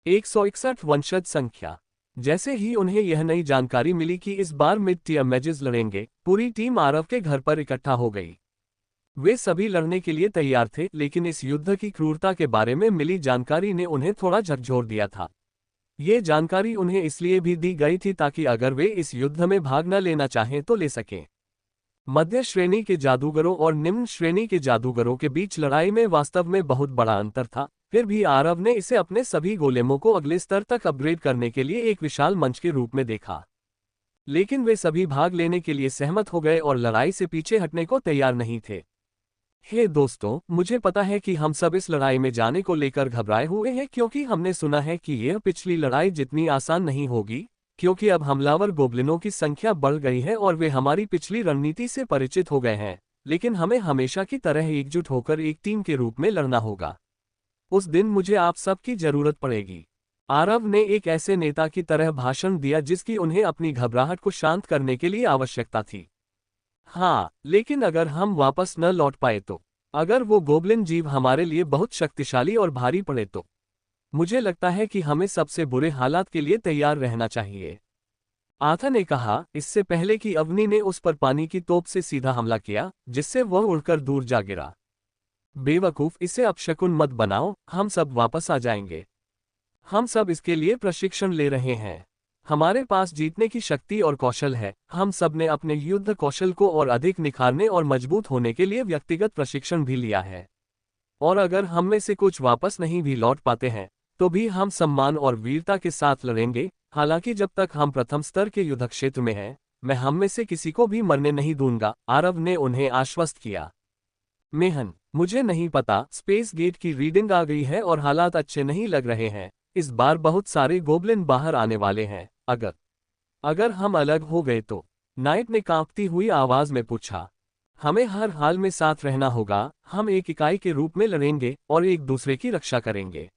161 वंशज संख्या। जैसे ही उन्हें यह नई जानकारी मिली कि इस बार मिड टियर मैचेस लड़ेंगे, पूरी टीम आरव के घर पर इकट्ठा हो गई। वे सभी लड़ने के लिए तैयार थे, लेकिन इस युद्ध की क्रूरता के बारे में मिली जानकारी ने उन्हें थोड़ा झकझोर दिया था। ये जानकारी उन्हें इसलिए भी दी गई थी ताकि अगर वे इस युद्ध में भाग न लेना चाहें तो ले सकें। मध्य श्रेणी के जादूगरों और निम्न श्रेणी के जादूगरों के बीच लड़ाई में वास्तव में बहुत बड़ा अंतर था, फिर भी आरव ने इसे अपने सभी गोलेमों को अगले स्तर तक अपग्रेड करने के लिए एक विशाल मंच के रूप में देखा। लेकिन वे सभी भाग लेने के लिए सहमत हो गए और लड़ाई से पीछे हटने को तैयार नहीं थे। हे दोस्तों, मुझे पता है कि हम सब इस लड़ाई में जाने को लेकर घबराए हुए हैं क्योंकि हमने सुना है कि यह पिछली लड़ाई जितनी आसान नहीं होगी, क्योंकि अब हमलावर गोब्लिनों की संख्या बढ़ गई है और वे हमारी पिछली रणनीति से परिचित हो गए हैं। लेकिन हमें हमेशा की तरह एकजुट होकर एक टीम के रूप में लड़ना होगा। उस दिन मुझे आप सबकी जरूरत पड़ेगी। आरव ने एक ऐसे नेता की तरह भाषण दिया जिसकी उन्हें अपनी घबराहट को शांत करने के लिए आवश्यकता थी। हाँ, लेकिन अगर हम वापस न लौट पाए तो, अगर वो गोब्लिन जीव हमारे लिए बहुत शक्तिशाली और भारी पड़े तो, मुझे लगता है कि हमें सबसे बुरे हालात के लिए तैयार रहना चाहिए। आथा ने कहा, इससे पहले कि अवनी ने उस पर पानी की तोप से सीधा हमला किया, जिससे वह उड़कर दूर जा गिरा। बेवकूफ, इसे अपशकुन मत बनाओ, हम सब वापस आ जाएंगे। हम सब इसके लिए प्रशिक्षण ले रहे हैं। हमारे पास जीतने की शक्ति और कौशल है। हम सब ने अपने युद्ध कौशल को और अधिक निखारने और मजबूत होने के लिए व्यक्तिगत प्रशिक्षण भी लिया है। और अगर हम में से कुछ वापस नहीं भी लौट पाते हैं, तो भी हम सम्मान और वीरता के साथ लड़ेंगे। हालांकि जब तक हम प्रथम स्तर के युद्ध क्षेत्र में हैं, मैं हम में से किसी को भी मरने नहीं दूंगा, आरव ने उन्हें आश्वस्त किया। मेहन, मुझे नहीं पता, स्पेस गेट की रीडिंग आ गई है और हालात अच्छे नहीं लग रहे हैं। इस बार बहुत सारे गोब्लिन बाहर आने वाले हैं। अगर हम अलग हो गए तो, नाइट ने कांपती हुई आवाज में पूछा। हमें हर हाल में साथ रहना होगा। हम एक इकाई के रूप में लड़ेंगे और एक दूसरे की रक्षा करेंगे।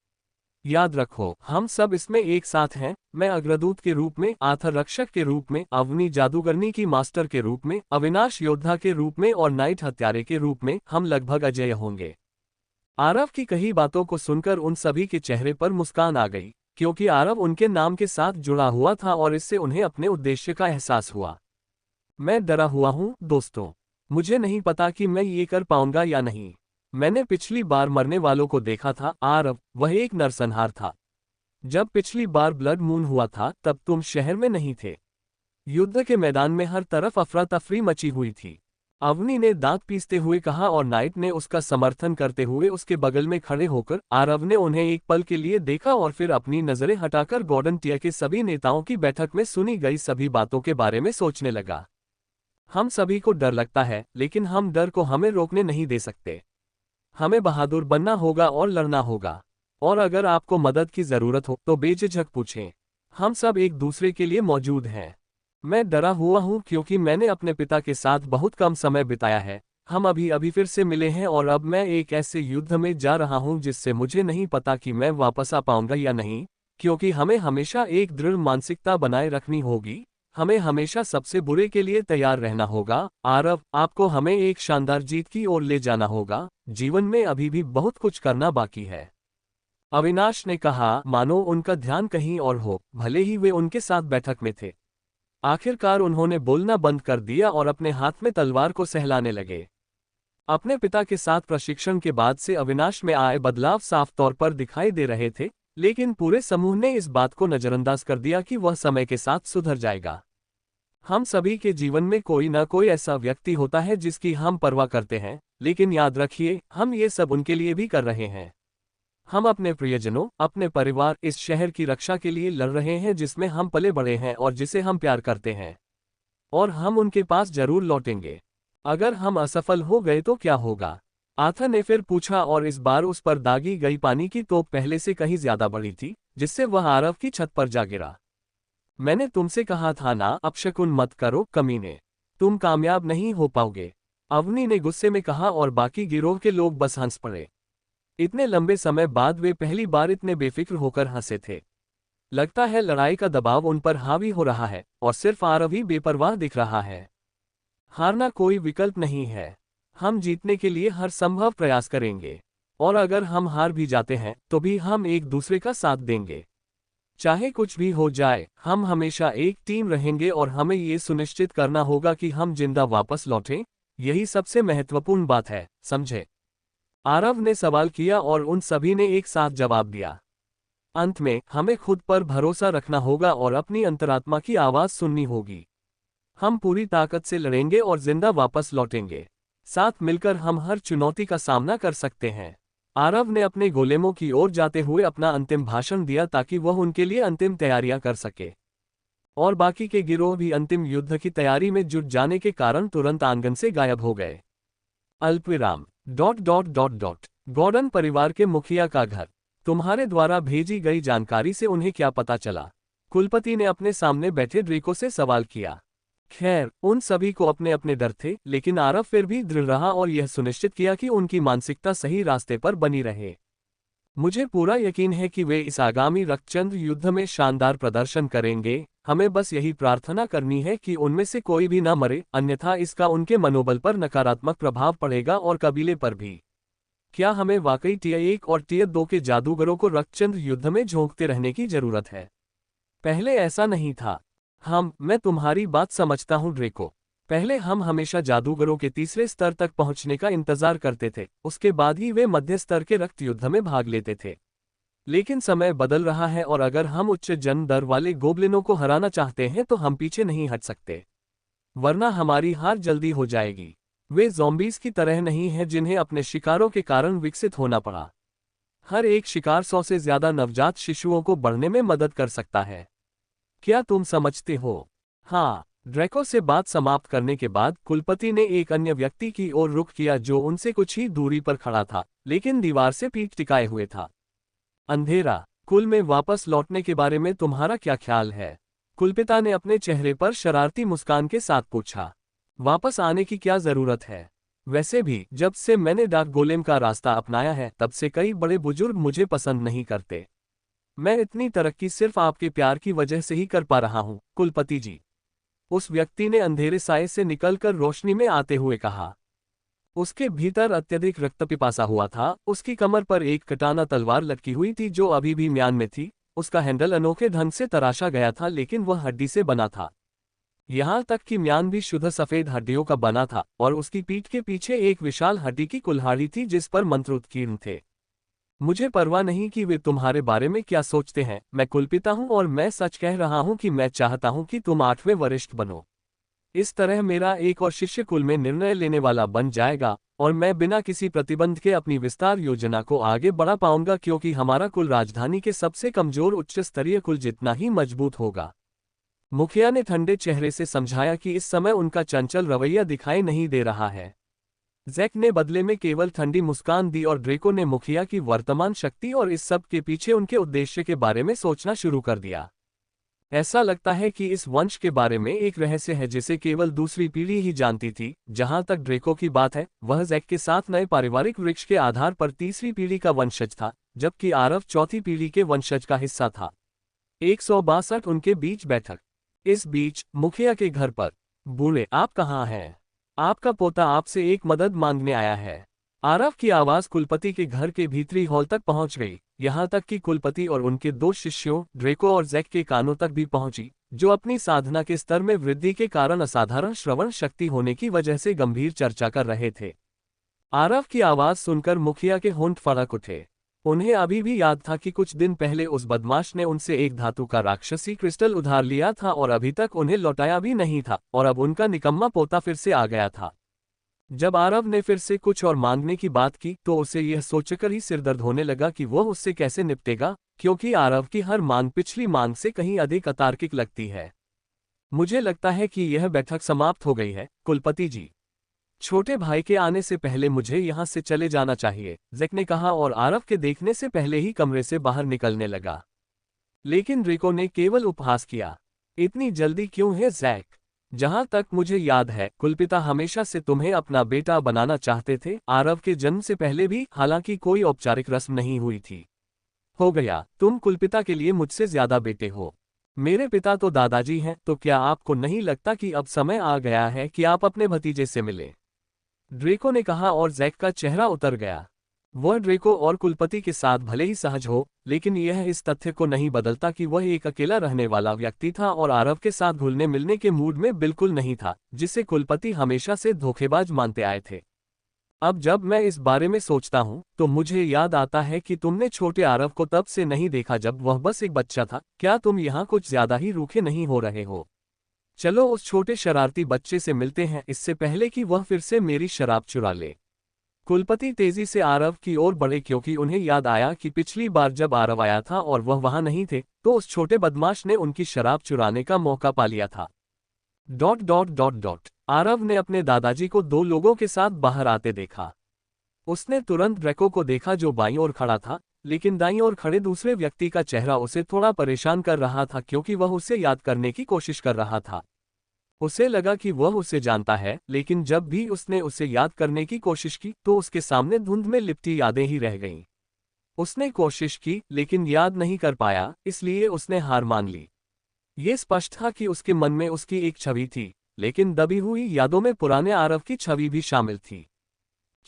याद रखो, हम सब इसमें एक साथ हैं। मैं अग्रदूत के रूप में, आथर रक्षक के रूप में, अवनी जादूगरनी की मास्टर के रूप में, अविनाश योद्धा के रूप में और नाइट हत्यारे के रूप में, हम लगभग अजेय होंगे। आरव की कही बातों को सुनकर उन सभी के चेहरे पर मुस्कान आ गई, क्योंकि आरव उनके नाम के साथ जुड़ा हुआ था और इससे उन्हें अपने उद्देश्य का एहसास हुआ। मैं डरा हुआ हूँ दोस्तों। मुझे नहीं पता कि मैं ये कर पाऊंगा या नहीं। मैंने पिछली बार मरने वालों को देखा था आरव, वह एक नरसंहार था। जब पिछली बार ब्लड मून हुआ था तब तुम शहर में नहीं थे। युद्ध के मैदान में हर तरफ अफरा तफरी मची हुई थी। अवनी ने दांत पीसते हुए कहा और नाइट ने उसका समर्थन करते हुए उसके बगल में खड़े होकर। आरव ने उन्हें एक पल के लिए देखा और फिर अपनी नजरें हटाकर गॉर्डन टियर के सभी नेताओं की बैठक में सुनी गई सभी बातों के बारे में सोचने लगा। हम सभी को डर लगता है, लेकिन हम डर को हमें रोकने नहीं दे सकते। हमें बहादुर बनना होगा और लड़ना होगा। और अगर आपको मदद की जरूरत हो तो बेझिझक पूछें। हम सब एक दूसरे के लिए मौजूद हैं। मैं डरा हुआ हूं क्योंकि मैंने अपने पिता के साथ बहुत कम समय बिताया है। हम अभी फिर से मिले हैं और अब मैं एक ऐसे युद्ध में जा रहा हूं जिससे मुझे नहीं पता कि मैं वापस आ पाऊंगा या नहीं, क्योंकि हमें हमेशा एक दृढ़ मानसिकता बनाए रखनी होगी। हमें हमेशा सबसे बुरे के लिए तैयार रहना होगा। आरव, आपको हमें एक शानदार जीत की ओर ले जाना होगा। जीवन में अभी भी बहुत कुछ करना बाकी है। अविनाश ने कहा, मानो उनका ध्यान कहीं और हो, भले ही वे उनके साथ बैठक में थे। आखिरकार उन्होंने बोलना बंद कर दिया और अपने हाथ में तलवार को सहलाने लगे। अपने पिता के साथ प्रशिक्षण के बाद से अविनाश में आए बदलाव साफ तौर पर दिखाई दे रहे थे, लेकिन पूरे समूह ने इस बात को नजरअंदाज कर दिया कि वह समय के साथ सुधर जाएगा। हम सभी के जीवन में कोई न कोई ऐसा व्यक्ति होता है जिसकी हम परवाह करते हैं, लेकिन याद रखिए, हम ये सब उनके लिए भी कर रहे हैं। हम अपने प्रियजनों, अपने परिवार, इस शहर की रक्षा के लिए लड़ रहे हैं जिसमें हम पले बड़े हैं और जिसे हम प्यार करते हैं। और हम उनके पास जरूर लौटेंगे। अगर हम असफल हो गए तो क्या होगा? आथा ने फिर पूछा और इस बार उस पर दागी गई पानी की तोप पहले से कहीं ज्यादा बड़ी थी, जिससे वह आरव की छत पर जा गिरा। मैंने तुमसे कहा था ना, अपशकुन मत करो कमीने। तुम कामयाब नहीं हो पाओगे, अवनी ने गुस्से में कहा और बाकी गिरोह के लोग बस हंस पड़े। इतने लंबे समय बाद वे पहली बार इतने बेफिक्र होकर हंसे थे। लगता है लड़ाई का दबाव उन पर हावी हो रहा है और सिर्फ आरव ही बेपरवाह दिख रहा है। हारना कोई विकल्प नहीं है। हम जीतने के लिए हर संभव प्रयास करेंगे, और अगर हम हार भी जाते हैं तो भी हम एक दूसरे का साथ देंगे। चाहे कुछ भी हो जाए, हम हमेशा एक टीम रहेंगे और हमें ये सुनिश्चित करना होगा कि हम जिंदा वापस लौटें, यही सबसे महत्वपूर्ण बात है, समझे? आरव ने सवाल किया और उन सभी ने एक साथ जवाब दिया। अंत में, हमें खुद पर भरोसा रखना होगा और अपनी अंतरात्मा की आवाज सुननी होगी। हम पूरी ताकत से लड़ेंगे और जिंदा वापस लौटेंगे। साथ मिलकर हम हर चुनौती का सामना कर सकते हैं। आरव ने अपने गोलेमों की ओर जाते हुए अपना अंतिम भाषण दिया ताकि वह उनके लिए अंतिम तैयारियां कर सके। और बाकी के गिरोह भी अंतिम युद्ध की तैयारी में जुट जाने के कारण तुरंत आंगन से गायब हो गए। अल्पविराम। गॉर्डन परिवार के मुखिया का घर। तुम्हारे द्वारा भेजी गई जानकारी से उन्हें क्या पता चला? कुलपति ने अपने सामने बैठे ड्रेको से सवाल किया। खैर, उन सभी को अपने अपने डर थे, लेकिन आरव फिर भी दृढ़ रहा और यह सुनिश्चित किया कि उनकी मानसिकता सही रास्ते पर बनी रहे। मुझे पूरा यकीन है कि वे इस आगामी रक्तचंद्र युद्ध में शानदार प्रदर्शन करेंगे। हमें बस यही प्रार्थना करनी है कि उनमें से कोई भी न मरे, अन्यथा इसका उनके मनोबल पर नकारात्मक प्रभाव पड़ेगा और कबीले पर भी। क्या हमें वाकई टियर 1 और टियर 2 के जादूगरों को रक्तचंद्र युद्ध में झोंकते रहने की जरूरत है? पहले ऐसा नहीं था। मैं तुम्हारी बात समझता हूँ ड्रेको। पहले हम हमेशा जादूगरों के तीसरे स्तर तक पहुंचने का इंतजार करते थे, उसके बाद ही वे मध्य स्तर के रक्त युद्ध में भाग लेते थे। लेकिन समय बदल रहा है और अगर हम उच्च जन्म दर वाले गोब्लिनों को हराना चाहते हैं तो हम पीछे नहीं हट सकते, वरना हमारी हार जल्दी हो जाएगी। वे ज़ॉम्बीज़ की तरह नहीं हैं जिन्हें अपने शिकारों के कारण विकसित होना पड़ा। हर एक शिकार 100 से ज्यादा नवजात शिशुओं को बढ़ने में मदद कर सकता है। क्या तुम समझते हो? हाँ। ड्रैको से बात समाप्त करने के बाद कुलपति ने एक अन्य व्यक्ति की ओर रुख किया जो उनसे कुछ ही दूरी पर खड़ा था, लेकिन दीवार से पीठ टिकाए हुए था। अंधेरा। कुल में वापस लौटने के बारे में तुम्हारा क्या ख्याल है? कुलपिता ने अपने चेहरे पर शरारती मुस्कान के साथ पूछा। वापस आने की क्या जरूरत है? वैसे भी जब से मैंने डार्क गोलेम का रास्ता अपनाया है तब से कई बड़े बुजुर्ग मुझे पसंद नहीं करते। मैं इतनी तरक्की सिर्फ आपके प्यार की वजह से ही कर पा रहा हूँ, कुलपति जी। उस व्यक्ति ने अंधेरे साए से निकलकर रोशनी में आते हुए कहा। उसके भीतर अत्यधिक रक्त पिपासा हुआ था। उसकी कमर पर एक कटाना तलवार लटकी हुई थी जो अभी भी म्यान में थी। उसका हैंडल अनोखे ढंग से तराशा गया था, लेकिन वह हड्डी से बना था। यहाँ तक कि म्यान भी शुद्ध सफेद हड्डियों का बना था और उसकी पीठ के पीछे एक विशाल हड्डी की कुल्हाड़ी थी जिस पर मंत्र उत्कीर्ण थे। मुझे परवाह नहीं कि वे तुम्हारे बारे में क्या सोचते हैं, मैं कुलपिता हूँ और मैं सच कह रहा हूँ कि मैं चाहता हूँ कि तुम 8वें वरिष्ठ बनो। इस तरह मेरा एक और शिष्य कुल में निर्णय लेने वाला बन जाएगा और मैं बिना किसी प्रतिबंध के अपनी विस्तार योजना को आगे बढ़ा पाऊंगा, क्योंकि हमारा कुल राजधानी के सबसे कमजोर उच्च स्तरीय कुल जितना ही मजबूत होगा। मुखिया ने ठंडे चेहरे से समझाया कि इस समय उनका चंचल रवैया दिखाई नहीं दे रहा है। जैक ने बदले में केवल ठंडी मुस्कान दी और ड्रेको ने मुखिया की वर्तमान शक्ति और इस सब के पीछे उनके उद्देश्य के बारे में सोचना शुरू कर दिया। ऐसा लगता है कि इस वंश के बारे में एक रहस्य है जिसे केवल दूसरी पीढ़ी ही जानती थी। जहां तक ड्रेको की बात है, वह जैक के साथ नए पारिवारिक वृक्ष के आधार पर तीसरी पीढ़ी का वंशज था, जबकि आरव चौथी पीढ़ी के वंशज का हिस्सा था। 162 उनके बीच बैठक। इस बीच मुखिया के घर पर। बूढ़े, आप कहाँ हैं? आपका पोता आपसे एक मदद मांगने आया है। आरव की आवाज कुलपति के घर के भीतरी हॉल तक पहुंच गई, यहां तक कि कुलपति और उनके 2 शिष्यों ड्रेको और जैक के कानों तक भी पहुंची, जो अपनी साधना के स्तर में वृद्धि के कारण असाधारण श्रवण शक्ति होने की वजह से गंभीर चर्चा कर रहे थे। आरव की आवाज सुनकर मुखिया के होंठ फड़क उठे। उन्हें अभी भी याद था कि कुछ दिन पहले उस बदमाश ने उनसे एक धातु का राक्षसी क्रिस्टल उधार लिया था और अभी तक उन्हें लौटाया भी नहीं था, और अब उनका निकम्मा पोता फिर से आ गया था। जब आरव ने फिर से कुछ और मांगने की बात की तो उसे यह सोचकर ही सिरदर्द होने लगा कि वह उससे कैसे निपटेगा, क्योंकि आरव की हर मांग पिछली मांग से कहीं अधिक अतार्किक लगती है। मुझे लगता है कि यह बैठक समाप्त हो गई है, कुलपति जी। छोटे भाई के आने से पहले मुझे यहाँ से चले जाना चाहिए, जैक ने कहा और आरव के देखने से पहले ही कमरे से बाहर निकलने लगा। लेकिन ड्रेको ने केवल उपहास किया। इतनी जल्दी क्यों है जैक? जहां तक मुझे याद है, कुलपिता हमेशा से तुम्हें अपना बेटा बनाना चाहते थे, आरव के जन्म से पहले भी, हालांकि कोई औपचारिक रस्म नहीं हुई थी। हो गया, तुम कुलपिता के लिए मुझसे ज्यादा बेटे हो। मेरे पिता तो दादाजी हैं, तो क्या आपको नहीं लगता कि अब समय आ गया है कि आप अपने भतीजे से मिलें? ड्रेको ने कहा और जैक का चेहरा उतर गया। वह ड्रेको और कुलपति के साथ भले ही सहज हो, लेकिन यह इस तथ्य को नहीं बदलता कि वह एक अकेला रहने वाला व्यक्ति था और आरव के साथ घुलने मिलने के मूड में बिल्कुल नहीं था, जिसे कुलपति हमेशा से धोखेबाज मानते आए थे। अब जब मैं इस बारे में सोचता हूँ तो मुझे याद आता है कि तुमने छोटे आरव को तब से नहीं देखा जब वह बस एक बच्चा था। क्या तुम यहाँ कुछ ज्यादा ही रूखे नहीं हो रहे हो? चलो उस छोटे शरारती बच्चे से मिलते हैं, इससे पहले कि वह फिर से मेरी शराब चुरा ले। कुलपति तेजी से आरव की ओर बढ़े क्योंकि उन्हें याद आया कि पिछली बार जब आरव आया था और वह वहां नहीं थे तो उस छोटे बदमाश ने उनकी शराब चुराने का मौका पा लिया था। आरव ने अपने दादाजी को दो लोगों के साथ बाहर आते देखा। उसने तुरंत ड्रेको को देखा जो बाईं ओर खड़ा था, लेकिन दाईं ओर खड़े दूसरे व्यक्ति का चेहरा उसे थोड़ा परेशान कर रहा था क्योंकि वह उसे याद करने की कोशिश कर रहा था। उसे लगा कि वह उसे जानता है, लेकिन जब भी उसने उसे याद करने की कोशिश की तो उसके सामने धुंध में लिपटी यादें ही रह गईं। उसने कोशिश की लेकिन याद नहीं कर पाया, इसलिए उसने हार मान ली। ये स्पष्ट था कि उसके मन में उसकी एक छवि थी, लेकिन दबी हुई यादों में पुराने आरव की छवि भी शामिल थी।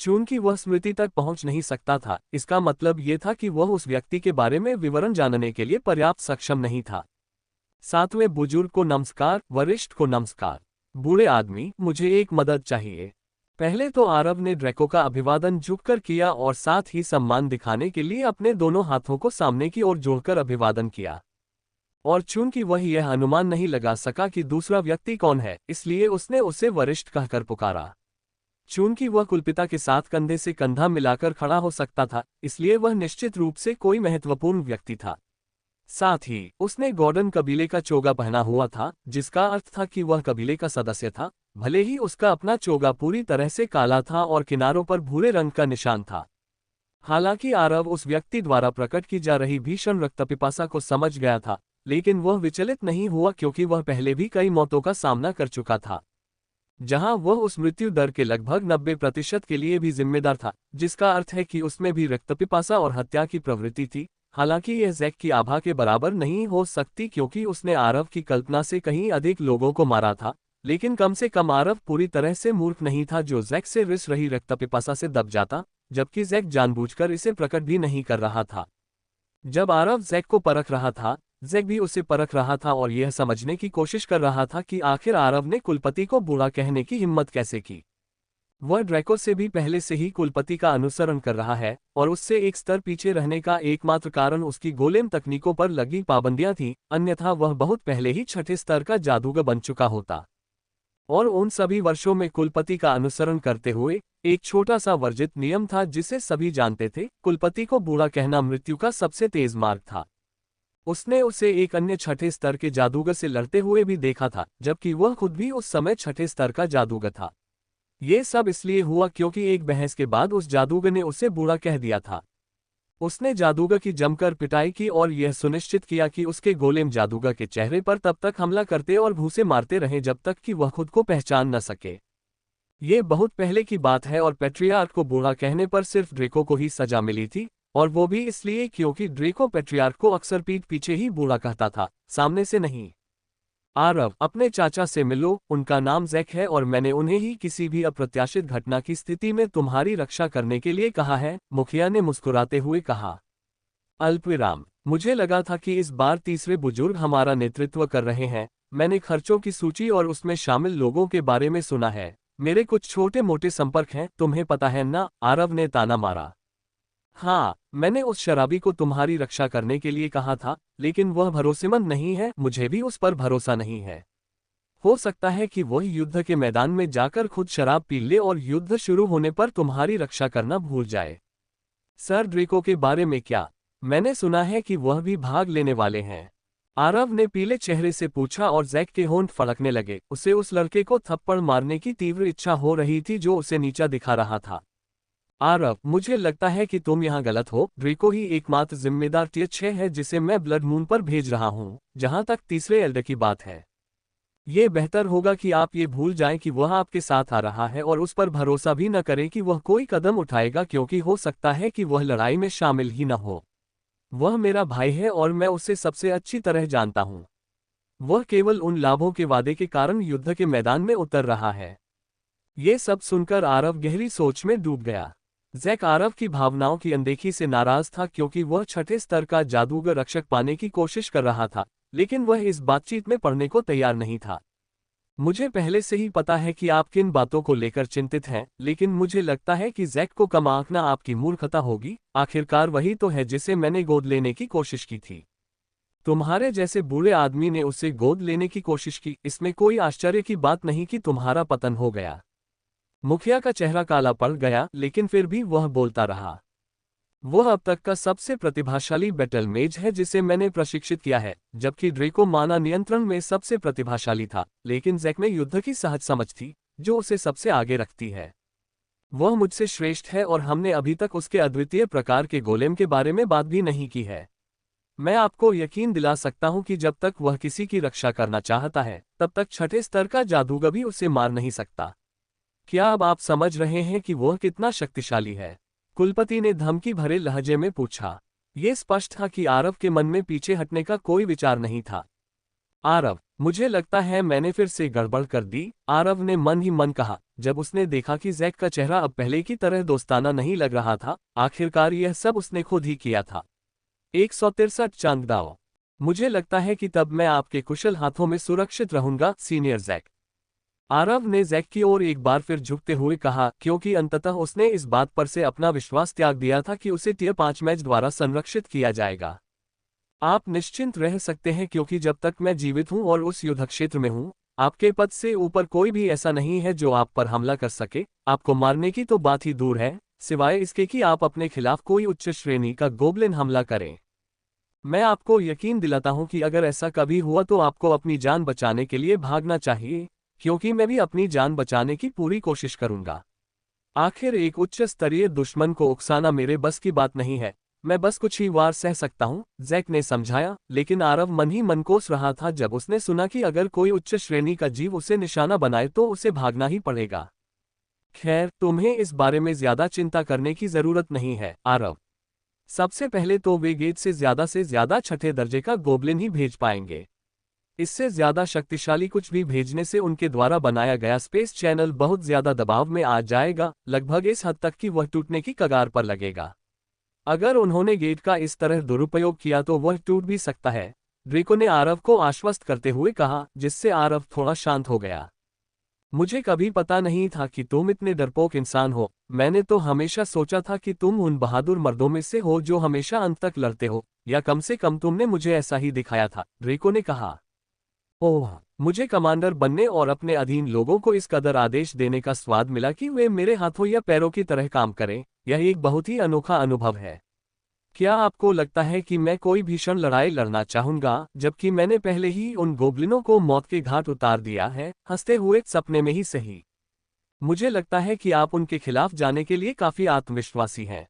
चूंकि वह स्मृति तक पहुंच नहीं सकता था, इसका मतलब ये था कि वह उस व्यक्ति के बारे में विवरण जानने के लिए पर्याप्त सक्षम नहीं था। सातवें बुजुर्ग को नमस्कार, वरिष्ठ को नमस्कार। बूढ़े आदमी, मुझे एक मदद चाहिए। पहले तो आरव ने ड्रेको का अभिवादन झुककर किया और साथ ही सम्मान दिखाने के लिए अपने दोनों हाथों को सामने की ओर जोड़कर अभिवादन किया। और चूंकि वह यह अनुमान नहीं लगा सका कि दूसरा व्यक्ति कौन है, इसलिए उसने उसे वरिष्ठ कहकर पुकारा। चूंकि वह कुलपिता के साथ कंधे से कंधा मिलाकर खड़ा हो सकता था, इसलिए वह निश्चित रूप से कोई महत्वपूर्ण व्यक्ति था। साथ ही उसने गॉर्डन कबीले का चोगा पहना हुआ था, जिसका अर्थ था कि वह कबीले का सदस्य था, भले ही उसका अपना चोगा पूरी तरह से काला था और किनारों पर भूरे रंग का निशान था। हालांकि आरव उस व्यक्ति द्वारा प्रकट की जा रही भीषण रक्तपिपासा को समझ गया था, लेकिन वह विचलित नहीं हुआ क्योंकि वह पहले भी कई मौतों का सामना कर चुका था, जहां वह उस मृत्यु दर के लगभग 90% के लिए भी जिम्मेदार था, जिसका अर्थ है कि उसमें भी रक्तपिपासा और हत्या की प्रवृत्ति थी। हालांकि यह जैक की आभा के बराबर नहीं हो सकती क्योंकि उसने आरव की कल्पना से कहीं अधिक लोगों को मारा था, लेकिन कम से कम आरव पूरी तरह से मूर्ख नहीं था जो जैक से रिस रही रक्तपिपासा से दब जाता, जबकि जैक जानबूझकर इसे प्रकट भी नहीं कर रहा था। जब आरव जैक को परख रहा था, जैक भी उसे परख रहा था और यह समझने की कोशिश कर रहा था कि आखिर आरव ने कुलपति को बुरा कहने की हिम्मत कैसे की। वह ड्रेको से भी पहले से ही कुलपति का अनुसरण कर रहा है और उससे एक स्तर पीछे रहने का एकमात्र कारण उसकी गोलेम तकनीकों पर लगी पाबंदियां थीं, अन्यथा वह बहुत पहले ही छठे स्तर का जादूगर बन चुका होता। और उन सभी वर्षों में कुलपति का अनुसरण करते हुए एक छोटा सा वर्जित नियम था जिसे सभी जानते थे, कुलपति को बुरा कहना मृत्यु का सबसे तेज मार्ग था। उसने उसे एक अन्य छठे स्तर के जादूगर से लड़ते हुए भी देखा था, जबकि वह खुद भी उस समय छठे स्तर का जादूगर था। ये सब इसलिए हुआ क्योंकि एक बहस के बाद उस जादूगर ने उसे बुरा कह दिया था। उसने जादूगर की जमकर पिटाई की और यह सुनिश्चित किया कि उसके गोलेम जादूगर के चेहरे पर तब तक हमला करते और भूसे मारते रहे जब तक कि वह खुद को पहचान न सके। ये बहुत पहले की बात है और पैट्रियार्क को बुरा कहने पर सिर्फ ड्रेको को ही सजा मिली थी, और वो भी इसलिए क्योंकि ड्रेको पैट्रियार्क को अक्सर पीठ पीछे ही बुरा कहता था, सामने से नहीं। आरव, अपने चाचा से मिलो, उनका नाम जैक है और मैंने उन्हें ही किसी भी अप्रत्याशित घटना की स्थिति में तुम्हारी रक्षा करने के लिए कहा है, मुखिया ने मुस्कुराते हुए कहा। अल्पविराम। मुझे लगा था कि इस बार तीसरे बुजुर्ग हमारा नेतृत्व कर रहे हैं। मैंने खर्चों की सूची और उसमें शामिल लोगों के बारे में सुना है। मेरे कुछ छोटे मोटे संपर्क हैं, तुम्हें पता है ना? आरव ने ताना मारा। हाँ, मैंने उस शराबी को तुम्हारी रक्षा करने के लिए कहा था, लेकिन वह भरोसेमंद नहीं है, मुझे भी उस पर भरोसा नहीं है। हो सकता है कि वह युद्ध के मैदान में जाकर खुद शराब पी ले और युद्ध शुरू होने पर तुम्हारी रक्षा करना भूल जाए। सर ड्रेको के बारे में क्या? मैंने सुना है कि वह भी भाग लेने वाले हैं। आरव ने पीले चेहरे से पूछा और जैक के होंठ फड़कने लगे। उसे उस लड़के को थप्पड़ मारने की तीव्र इच्छा हो रही थी जो उसे नीचा दिखा रहा था। आरव, मुझे लगता है कि तुम यहाँ गलत हो। ड्रेको ही एकमात्र जिम्मेदार टियर 6 है जिसे मैं ब्लड मून पर भेज रहा हूँ। जहाँ तक तीसरे एल्डर की बात है, ये बेहतर होगा कि आप ये भूल जाएं कि वह आपके साथ आ रहा है और उस पर भरोसा भी न करें कि वह कोई कदम उठाएगा, क्योंकि हो सकता है कि वह लड़ाई में शामिल ही न हो। वह मेरा भाई है और मैं उसे सबसे अच्छी तरह जानता हूँ। वह केवल उन लाभों के वादे के कारण युद्ध के मैदान में उतर रहा है। ये सब सुनकर आरव गहरी सोच में डूब गया। जैक आरव की भावनाओं की अनदेखी से नाराज था क्योंकि वह छठे स्तर का जादूगर रक्षक पाने की कोशिश कर रहा था, लेकिन वह इस बातचीत में पड़ने को तैयार नहीं था। मुझे पहले से ही पता है कि आप किन बातों को लेकर चिंतित हैं, लेकिन मुझे लगता है कि जैक को कम आंकना आपकी मूर्खता होगी। आखिरकार वही तो है जिसे मैंने गोद लेने की कोशिश की थी। तुम्हारे जैसे बुरे आदमी ने उसे गोद लेने की कोशिश की, इसमें कोई आश्चर्य की बात नहीं कि तुम्हारा पतन हो गया। मुखिया का चेहरा काला पड़ गया, लेकिन फिर भी वह बोलता रहा। वह अब तक का सबसे प्रतिभाशाली बैटल मेज है जिसे मैंने प्रशिक्षित किया है, जबकि ड्रेको माना नियंत्रण में सबसे प्रतिभाशाली था, लेकिन जैक में युद्ध की सहज समझ थी, जो उसे सबसे आगे रखती है। वह मुझसे श्रेष्ठ है और हमने अभी तक उसके अद्वितीय प्रकार के गोलेम के बारे में बात भी नहीं की है। मैं आपको यकीन दिला सकता हूं कि जब तक वह किसी की रक्षा करना चाहता है, तब तक छठे स्तर का जादूगर भी उसे मार नहीं सकता। क्या अब आप समझ रहे हैं कि वह कितना शक्तिशाली है? कुलपति ने धमकी भरे लहजे में पूछा। यह स्पष्ट था कि आरव के मन में पीछे हटने का कोई विचार नहीं था। आरव, मुझे लगता है मैंने फिर से गड़बड़ कर दी, आरव ने मन ही मन कहा, जब उसने देखा कि जैक का चेहरा अब पहले की तरह दोस्ताना नहीं लग रहा था। आखिरकार यह सब उसने खुद ही किया था। 163 चांद दाव। मुझे लगता है कि तब मैं आपके कुशल हाथों में सुरक्षित रहूंगा, सीनियर जैक। आरव ने जैक की ओर एक बार फिर झुकते हुए कहा, क्योंकि अंततः उसने इस बात पर से अपना विश्वास त्याग दिया था कि उसे टियर 5 मैच द्वारा संरक्षित किया जाएगा। आप निश्चिंत रह सकते हैं क्योंकि जब तक मैं जीवित हूं और उस युद्ध क्षेत्र में हूं, आपके पद से ऊपर कोई भी ऐसा नहीं है जो आप पर हमला कर सके। आपको मारने की तो बात ही दूर है, सिवाय इसके कि आप अपने खिलाफ कोई उच्च श्रेणी का गोब्लिन हमला करें। मैं आपको यकीन दिलाता हूं कि अगर ऐसा कभी हुआ तो आपको अपनी जान बचाने के लिए भागना चाहिए, क्योंकि मैं भी अपनी जान बचाने की पूरी कोशिश करूंगा। आखिर एक उच्च स्तरीय दुश्मन को उकसाना मेरे बस की बात नहीं है, मैं बस कुछ ही वार सह सकता हूं, जैक ने समझाया। लेकिन आरव मन ही मन कोस रहा था जब उसने सुना कि अगर कोई उच्च श्रेणी का जीव उसे निशाना बनाए तो उसे भागना ही पड़ेगा। खैर, तुम्हें इस बारे में ज्यादा चिंता करने की जरूरत नहीं है, आरव। सबसे पहले तो वे गेट से ज्यादा छठे दर्जे का गोब्लिन ही भेज पाएंगे। इससे ज्यादा शक्तिशाली कुछ भी भेजने से उनके द्वारा बनाया गया स्पेस चैनल बहुत ज्यादा दबाव में आ जाएगा, लगभग इस हद तक कि वह टूटने की कगार पर लगेगा। अगर उन्होंने गेट का इस तरह दुरुपयोग किया तो वह टूट भी सकता है, ड्रेको ने आरव को आश्वस्त करते हुए कहा, जिससे आरव थोड़ा शांत हो गया। मुझे कभी पता नहीं था कि तुम इतने डरपोक इंसान हो। मैंने तो हमेशा सोचा था कि तुम उन बहादुर मर्दों में से हो जो हमेशा अंत तक लड़ते हो, या कम से कम तुमने मुझे ऐसा ही दिखाया था, ड्रेको ने कहा। ओह, मुझे कमांडर बनने और अपने अधीन लोगों को इस कदर आदेश देने का स्वाद मिला कि वे मेरे हाथों या पैरों की तरह काम करें, यह एक बहुत ही अनोखा अनुभव है। क्या आपको लगता है कि मैं कोई भीषण लड़ाई लड़ना चाहूंगा, जबकि मैंने पहले ही उन गोब्लिनों को मौत के घाट उतार दिया है? हंसते हुए, सपने में ही सही। मुझे लगता है कि आप उनके खिलाफ जाने के लिए काफी आत्मविश्वासी हैं।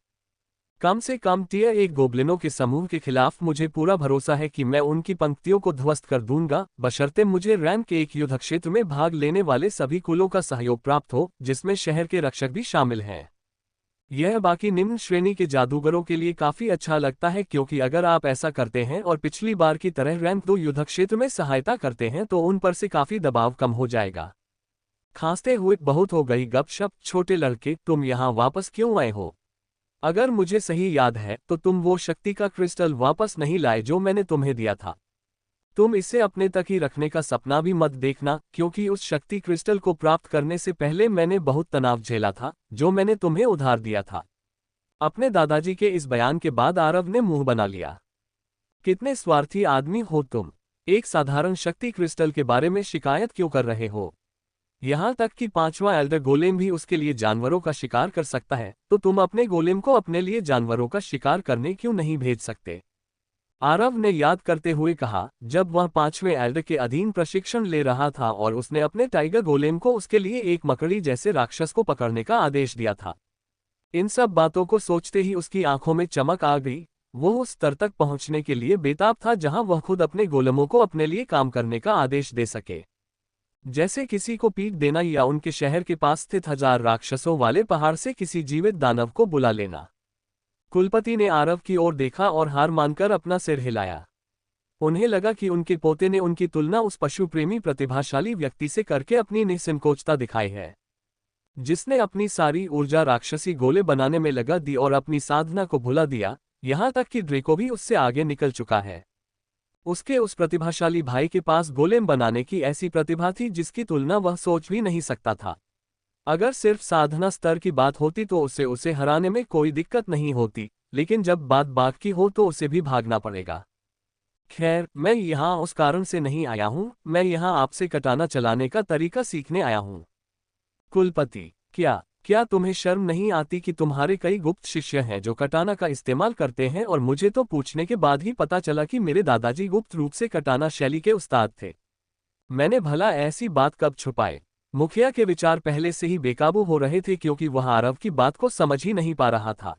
कम से कम टियर 1 गोब्लिनों के समूह के खिलाफ मुझे पूरा भरोसा है कि मैं उनकी पंक्तियों को ध्वस्त कर दूंगा, बशर्ते मुझे रैंक के एक युद्ध क्षेत्र में भाग लेने वाले सभी कुलों का सहयोग प्राप्त हो, जिसमें शहर के रक्षक भी शामिल हैं। यह बाकी निम्न श्रेणी के जादूगरों के लिए काफी अच्छा लगता है, क्योंकि अगर आप ऐसा करते हैं और पिछली बार की तरह रैंक 2 युद्ध क्षेत्र में सहायता करते हैं तो उन पर से काफी दबाव कम हो जाएगा। खांसते हुए, बहुत हो गई गपशप, छोटे लड़के, तुम यहाँ वापस क्यों आए हो? अगर मुझे सही याद है तो तुम वो शक्ति का क्रिस्टल वापस नहीं लाए जो मैंने तुम्हें दिया था। तुम इसे अपने तक ही रखने का सपना भी मत देखना, क्योंकि उस शक्ति क्रिस्टल को प्राप्त करने से पहले मैंने बहुत तनाव झेला था, जो मैंने तुम्हें उधार दिया था। अपने दादाजी के इस बयान के बाद आरव ने मुंह बना लिया। कितने स्वार्थी आदमी हो तुम! एक साधारण शक्ति क्रिस्टल के बारे में शिकायत क्यों कर रहे हो? यहां तक कि 5वां एल्डर गोलेम भी उसके लिए जानवरों का शिकार कर सकता है, तो तुम अपने गोलेम को अपने लिए जानवरों का शिकार करने क्यों नहीं भेज सकते? आरव ने याद करते हुए कहा, जब वह 5वें एल्डर के अधीन प्रशिक्षण ले रहा था और उसने अपने टाइगर गोलेम को उसके लिए एक मकड़ी जैसे राक्षस को पकड़ने का आदेश दिया था। इन सब बातों को सोचते ही उसकी आंखों में चमक आ गई। वो उस स्तर तक पहुंचने के लिए बेताब था जहां वह खुद अपने गोलेमों को अपने लिए काम करने का आदेश दे सके, जैसे किसी को पीट देना या उनके शहर के पास स्थित 1000 राक्षसों वाले पहाड़ से किसी जीवित दानव को बुला लेना। कुलपति ने आरव की ओर देखा और हार मानकर अपना सिर हिलाया। उन्हें लगा कि उनके पोते ने उनकी तुलना उस पशु प्रेमी प्रतिभाशाली व्यक्ति से करके अपनी निसंकोचता दिखाई है। जिसने अपनी सारी ऊर्जा राक्षसी गोले बनाने में लगा दी और अपनी साधना को भुला दिया, यहाँ तक कि ड्रेको भी उससे आगे निकल चुका है। उसके उस प्रतिभाशाली भाई के पास गोलेम बनाने की ऐसी प्रतिभा थी जिसकी तुलना वह सोच भी नहीं सकता था। अगर सिर्फ साधना स्तर की बात होती तो उसे हराने में कोई दिक्कत नहीं होती, लेकिन जब बात बाघ की हो तो उसे भी भागना पड़ेगा। खैर, मैं यहाँ उस कारण से नहीं आया हूँ, मैं यहाँ आपसे कटाना चलाने का तरीका सीखने आया हूँ। कुलपति, क्या तुम्हें शर्म नहीं आती कि तुम्हारे कई गुप्त शिष्य हैं जो कटाना का इस्तेमाल करते हैं, और मुझे तो पूछने के बाद ही पता चला कि मेरे दादाजी गुप्त रूप से कटाना शैली के उस्ताद थे। मैंने भला ऐसी बात कब छुपाए। मुखिया के विचार पहले से ही बेकाबू हो रहे थे क्योंकि वह आरव की बात को समझ ही नहीं पा रहा था।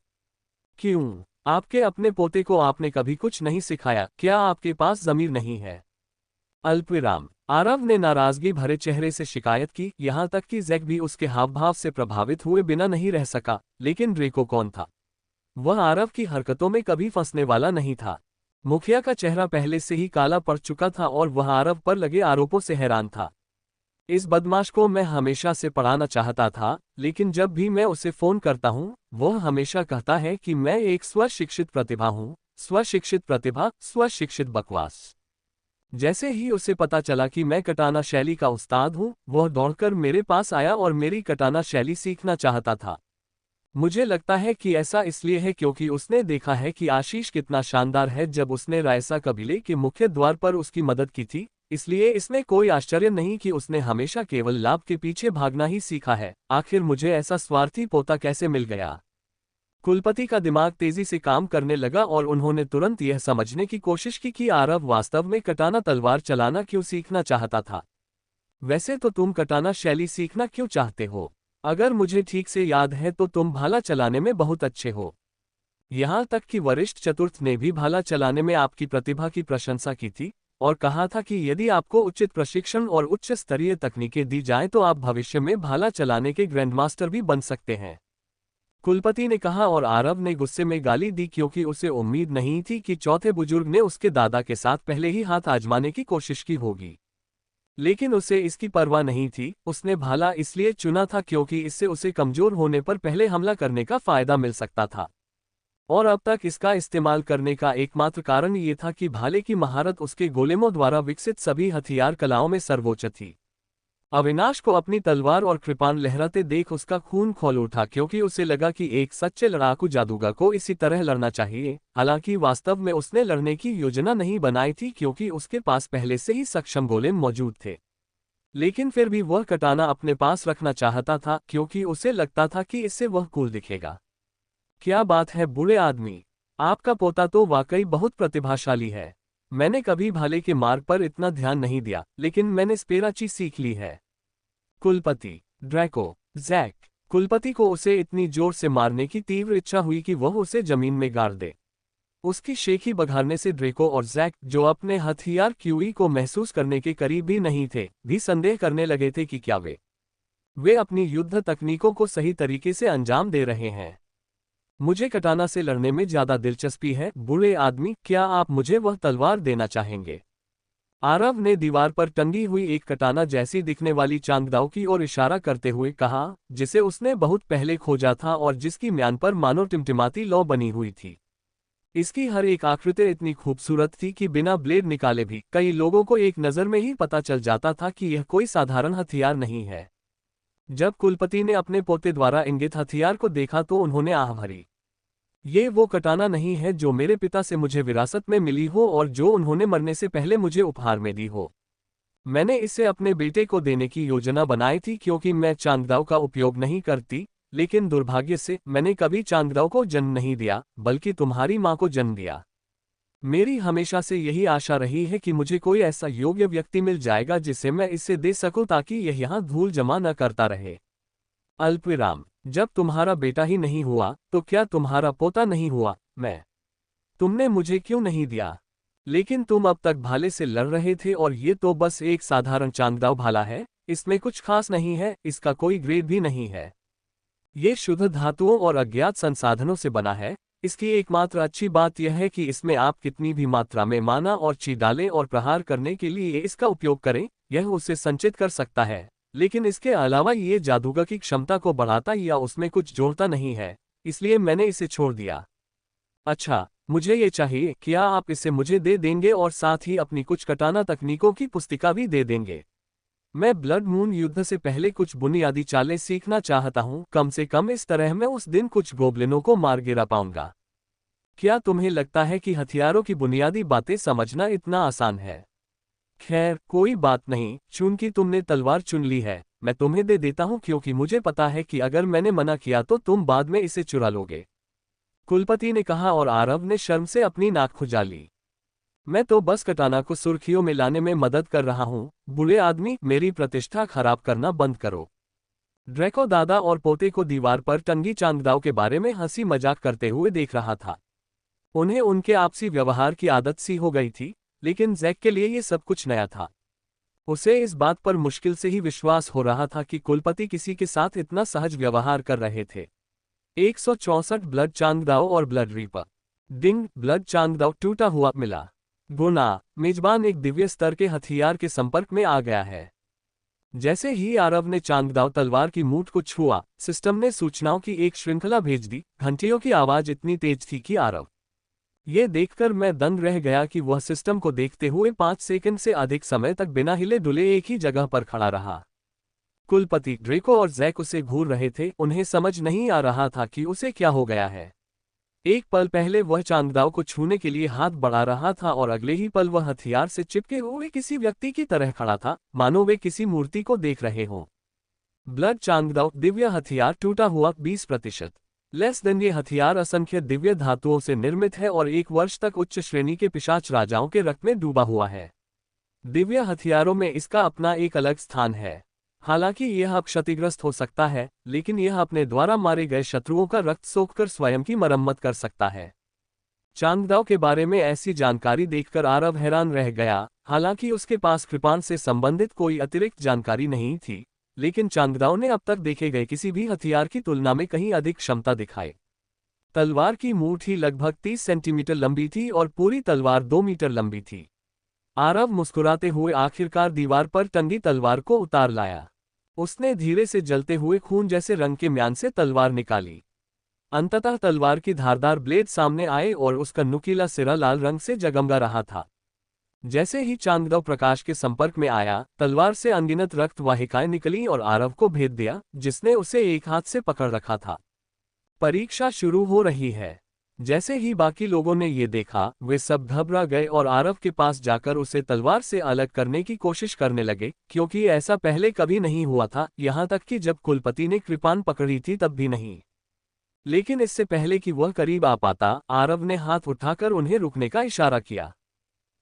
क्यों? आपके अपने पोते को आपने कभी कुछ नहीं सिखाया? क्या आपके पास ज़मीर नहीं है? अल्पविराम। आरव ने नाराजगी भरे चेहरे से शिकायत की, यहाँ तक कि जैक भी उसके हाव भाव से प्रभावित हुए बिना नहीं रह सका। लेकिन ड्रेको कौन था? वह आरव की हरकतों में कभी फंसने वाला नहीं था। मुखिया का चेहरा पहले से ही काला पड़ चुका था और वह आरव पर लगे आरोपों से हैरान था। इस बदमाश को मैं हमेशा से पढ़ाना चाहता था, लेकिन जब भी मैं उसे फोन करता हूँ, वह हमेशा कहता है कि मैं एक स्वशिक्षित प्रतिभा हूँ। स्वशिक्षित प्रतिभा, स्वशिक्षित बकवास। जैसे ही उसे पता चला कि मैं कटाना शैली का उस्ताद हूँ, वह दौड़कर मेरे पास आया और मेरी कटाना शैली सीखना चाहता था। मुझे लगता है कि ऐसा इसलिए है क्योंकि उसने देखा है कि आशीष कितना शानदार है जब उसने रायसा कबीले के मुख्य द्वार पर उसकी मदद की थी, इसलिए इसमें कोई आश्चर्य नहीं कि उसने हमेशा केवल लाभ के पीछे भागना ही सीखा है। आखिर मुझे ऐसा स्वार्थी पोता कैसे मिल गया? कुलपति का दिमाग तेजी से काम करने लगा और उन्होंने तुरंत यह समझने की कोशिश की कि आरव वास्तव में कटाना तलवार चलाना क्यों सीखना चाहता था। वैसे तो तुम कटाना शैली सीखना क्यों चाहते हो? अगर मुझे ठीक से याद है तो तुम भाला चलाने में बहुत अच्छे हो। यहाँ तक कि वरिष्ठ चतुर्थ ने भी भाला चलाने में आपकी प्रतिभा की प्रशंसा की थी और कहा था कि यदि आपको उचित प्रशिक्षण और उच्च स्तरीय तकनीकें दी जाएं तो आप भविष्य में भाला चलाने के ग्रैंडमास्टर भी बन सकते हैं। कुलपति ने कहा और आरव ने गुस्से में गाली दी क्योंकि उसे उम्मीद नहीं थी कि चौथे बुजुर्ग ने उसके दादा के साथ पहले ही हाथ आजमाने की कोशिश की होगी। लेकिन उसे इसकी परवाह नहीं थी। उसने भाला इसलिए चुना था क्योंकि इससे उसे कमजोर होने पर पहले हमला करने का फायदा मिल सकता था, और अब तक इसका इस्तेमाल करने का एकमात्र कारण ये था कि भाले की महारत उसके गोलेमों द्वारा विकसित सभी हथियार कलाओं में सर्वोच्च थी। अविनाश को अपनी तलवार और कृपाण लहराते देख उसका खून खौल उठा क्योंकि उसे लगा कि एक सच्चे लड़ाकू जादूगर को इसी तरह लड़ना चाहिए। हालांकि वास्तव में उसने लड़ने की योजना नहीं बनाई थी क्योंकि उसके पास पहले से ही सक्षम गोलेम मौजूद थे, लेकिन फिर भी वह कटाना अपने पास रखना चाहता था क्योंकि उसे लगता था कि इससे वह कूल दिखेगा। क्या बात है बूढ़े आदमी, आपका पोता तो वाकई बहुत प्रतिभाशाली है। मैंने कभी भाले के मार्ग पर इतना ध्यान नहीं दिया, लेकिन मैंने स्पेराची सीख ली है। कुलपति, ड्रैको, जैक। कुलपति को उसे इतनी जोर से मारने की तीव्र इच्छा हुई कि वह उसे जमीन में गाड़ दे। उसकी शेखी बघारने से ड्रेको और जैक, जो अपने हथियार क्यूई को महसूस करने के करीब भी नहीं थे, भी संदेह करने लगे थे कि क्या वे अपनी युद्ध तकनीकों को सही तरीके से अंजाम दे रहे हैं। मुझे कटाना से लड़ने में ज्यादा दिलचस्पी है बूढ़े आदमी, क्या आप मुझे वह तलवार देना चाहेंगे? आरव ने दीवार पर टंगी हुई एक कटाना जैसी दिखने वाली चांगदाव की ओर इशारा करते हुए कहा, जिसे उसने बहुत पहले खोजा था और जिसकी म्यान पर मानो टिमटिमाती लौ बनी हुई थी। इसकी हर एक आकृति इतनी खूबसूरत थी कि बिना ब्लेड निकाले भी कई लोगों को एक नज़र में ही पता चल जाता था कि यह कोई साधारण हथियार नहीं है। जब कुलपति ने अपने पोते द्वारा इंगित हथियार को देखा तो उन्होंने आह भरी। ये वो कटाना नहीं है जो मेरे पिता से मुझे विरासत में मिली हो और जो उन्होंने मरने से पहले मुझे उपहार में दी हो। मैंने इसे अपने बेटे को देने की योजना बनाई थी क्योंकि मैं चांगदाव का उपयोग नहीं करती, लेकिन दुर्भाग्य से मैंने कभी चांगदाव को जन्म नहीं दिया, बल्कि तुम्हारी माँ को जन्म दिया। मेरी हमेशा से यही आशा रही है कि मुझे कोई ऐसा योग्य व्यक्ति मिल जाएगा जिसे मैं इसे दे सकूं ताकि यह यहाँ धूल जमा न करता रहे। अल्पविराम, जब तुम्हारा बेटा ही नहीं हुआ तो क्या तुम्हारा पोता नहीं हुआ? तुमने मुझे क्यों नहीं दिया? लेकिन तुम अब तक भाले से लड़ रहे थे और ये तो बस एक साधारण चांगदाव भाला है, इसमें कुछ खास नहीं है, इसका कोई ग्रेड भी नहीं है। ये शुद्ध धातुओं और अज्ञात संसाधनों से बना है। इसकी एकमात्र अच्छी बात यह है कि इसमें आप कितनी भी मात्रा में माना और ची डालें और प्रहार करने के लिए इसका उपयोग करें, यह उसे संचित कर सकता है। लेकिन इसके अलावा ये जादूगर की क्षमता को बढ़ाता या उसमें कुछ जोड़ता नहीं है, इसलिए मैंने इसे छोड़ दिया। अच्छा, मुझे ये चाहिए, क्या आप इसे मुझे दे देंगे और साथ ही अपनी कुछ कटाना तकनीकों की पुस्तिका भी दे देंगे? मैं ब्लड मून युद्ध से पहले कुछ बुनियादी चालें सीखना चाहता हूँ, कम से कम इस तरह मैं उस दिन कुछ गोबलिनों को मार गिरा पाऊंगा। क्या तुम्हें लगता है कि हथियारों की बुनियादी बातें समझना इतना आसान है? खैर, कोई बात नहीं, चूंकि तुमने तलवार चुन ली है, मैं तुम्हें दे देता हूँ क्योंकि मुझे पता है कि अगर मैंने मना किया तो तुम बाद में इसे चुरा लोगे। कुलपति ने कहा और आरव ने शर्म से अपनी नाक खुजा ली। मैं तो बस कटाना को सुर्खियों में लाने में मदद कर रहा हूँ, बुरे आदमी, मेरी प्रतिष्ठा खराब करना बंद करो। ड्रैको दादा और पोते को दीवार पर टंगी चांददाव के बारे में हंसी मजाक करते हुए देख रहा था। उन्हें उनके आपसी व्यवहार की आदत सी हो गई थी, लेकिन जैक के लिए ये सब कुछ नया था। उसे इस बात पर मुश्किल से ही विश्वास हो रहा था कि कुलपति किसी के साथ इतना सहज व्यवहार कर रहे थे। 164 ब्लड चांददाव और ब्लड रीपर। डिंग, ब्लड चांददाव टूटा हुआ मिला। गुना, मेजबान एक दिव्य स्तर के हथियार के संपर्क में आ गया है। जैसे ही आरव ने चांददाव तलवार की मूठ को छुआ, सिस्टम ने सूचनाओं की एक श्रृंखला भेज दी। घंटियों की आवाज इतनी तेज थी कि आरव ये देखकर मैं दंग रह गया कि वह सिस्टम को देखते हुए 5 सेकंड से अधिक समय तक बिना हिले डुले एक ही जगह पर खड़ा रहा। कुलपति, ड्रेको और जैक उसे घूर रहे थे, उन्हें समझ नहीं आ रहा था कि उसे क्या हो गया है। एक पल पहले वह चांददाव को छूने के लिए हाथ बढ़ा रहा था और अगले ही पल वह हथियार से चिपके हुए किसी व्यक्ति की तरह खड़ा था, मानो वे किसी मूर्ति को देख रहे हों। ब्लड चांददाव दिव्य हथियार टूटा हुआ 20%। लेस देन ये हथियार असंख्य दिव्य धातुओं से निर्मित है और 1 वर्ष तक उच्च श्रेणी के पिशाच राजाओं के रक्त में डूबा हुआ है। दिव्य हथियारों में इसका अपना एक अलग स्थान है। हालांकि यह अब क्षतिग्रस्त हो सकता है, लेकिन यह अपने द्वारा मारे गए शत्रुओं का रक्त सोखकर स्वयं की मरम्मत कर सकता है। चांददाव के बारे में ऐसी जानकारी देखकर आरव हैरान रह गया। हालांकि उसके पास कृपाण से संबंधित कोई अतिरिक्त जानकारी नहीं थी, लेकिन चांददाव ने अब तक देखे गए किसी भी हथियार की तुलना में कहीं अधिक क्षमता दिखाई। तलवार की मूठ ही लगभग 30 सेंटीमीटर लंबी थी और पूरी तलवार 2 मीटर लंबी थी। आरव मुस्कुराते हुए आखिरकार दीवार पर टंगी तलवार को उतार लाया। उसने धीरे से जलते हुए खून जैसे रंग के म्यान से तलवार निकाली। अंततः तलवार की धारदार ब्लेड सामने आए और उसका नुकीला सिरा लाल रंग से जगमगा रहा था। जैसे ही चांददाव प्रकाश के संपर्क में आया, तलवार से अनगिनत रक्त वाहिकाएं निकली और आरव को भेद दिया, जिसने उसे एक हाथ से पकड़ रखा था। परीक्षा शुरू हो रही है। जैसे ही बाकी लोगों ने ये देखा, वे सब घबरा गए और आरव के पास जाकर उसे तलवार से अलग करने की कोशिश करने लगे, क्योंकि ऐसा पहले कभी नहीं हुआ था, यहाँ तक कि जब कुलपति ने कृपाण पकड़ी थी तब भी नहीं। लेकिन इससे पहले कि वह करीब आ पाता, आरव ने हाथ उठाकर उन्हें रुकने का इशारा किया।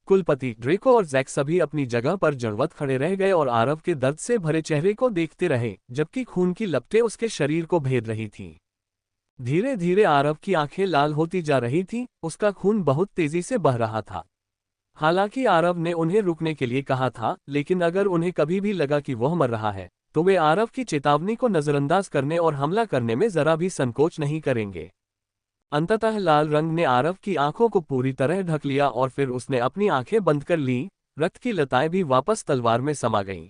कुलपति, ड्रेको और जैक सभी अपनी जगह पर जड़वत खड़े रह गए और आरव के दर्द से भरे चेहरे को देखते रहे, जबकि खून की लपटें उसके शरीर को भेद रही थीं। धीरे धीरे आरव की आंखें लाल होती जा रही थीं, उसका खून बहुत तेजी से बह रहा था। हालांकि आरव ने उन्हें रुकने के लिए कहा था, लेकिन अगर उन्हें कभी भी लगा कि वह मर रहा है, तो वे आरव की चेतावनी को नजरअंदाज करने और हमला करने में जरा भी संकोच नहीं करेंगे। अंततः लाल रंग ने आरव की आंखों को पूरी तरह ढक लिया और फिर उसने अपनी आंखें बंद कर लीं। रक्त की लताएं भी वापस तलवार में समा गईं।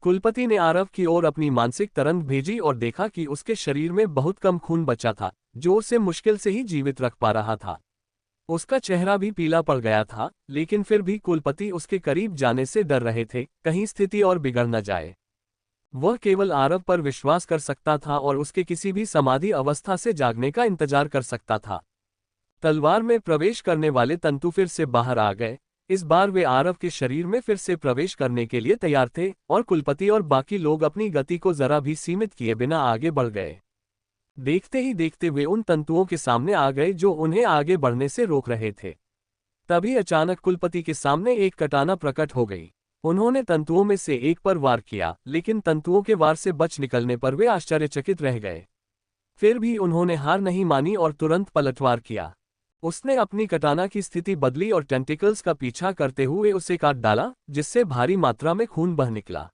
कुलपति ने आरव की ओर अपनी मानसिक तरंग भेजी और देखा कि उसके शरीर में बहुत कम खून बचा था, जो उसे मुश्किल से ही जीवित रख पा रहा था। उसका चेहरा भी पीला पड़ गया था, लेकिन फिर भी कुलपति उसके करीब जाने से डर रहे थे, कहीं स्थिति और बिगड़ न जाए। वह केवल आरव पर विश्वास कर सकता था और उसके किसी भी समाधि अवस्था से जागने का इंतजार कर सकता था। तलवार में प्रवेश करने वाले तंतु फिर से बाहर आ गए। इस बार वे आरव के शरीर में फिर से प्रवेश करने के लिए तैयार थे और कुलपति और बाकी लोग अपनी गति को जरा भी सीमित किए बिना आगे बढ़ गए। देखते ही देखते वे उन तंतुओं के सामने आ गए जो उन्हें आगे बढ़ने से रोक रहे थे। तभी अचानक कुलपति के सामने एक कटाना प्रकट हो गई। उन्होंने तंतुओं में से एक पर वार किया, लेकिन तंतुओं के वार से बच निकलने पर वे आश्चर्यचकित रह गए। फिर भी उन्होंने हार नहीं मानी और तुरंत पलटवार किया। उसने अपनी कटाना की स्थिति बदली और टेंटिकल्स का पीछा करते हुए उसे काट डाला, जिससे भारी मात्रा में खून बह निकला।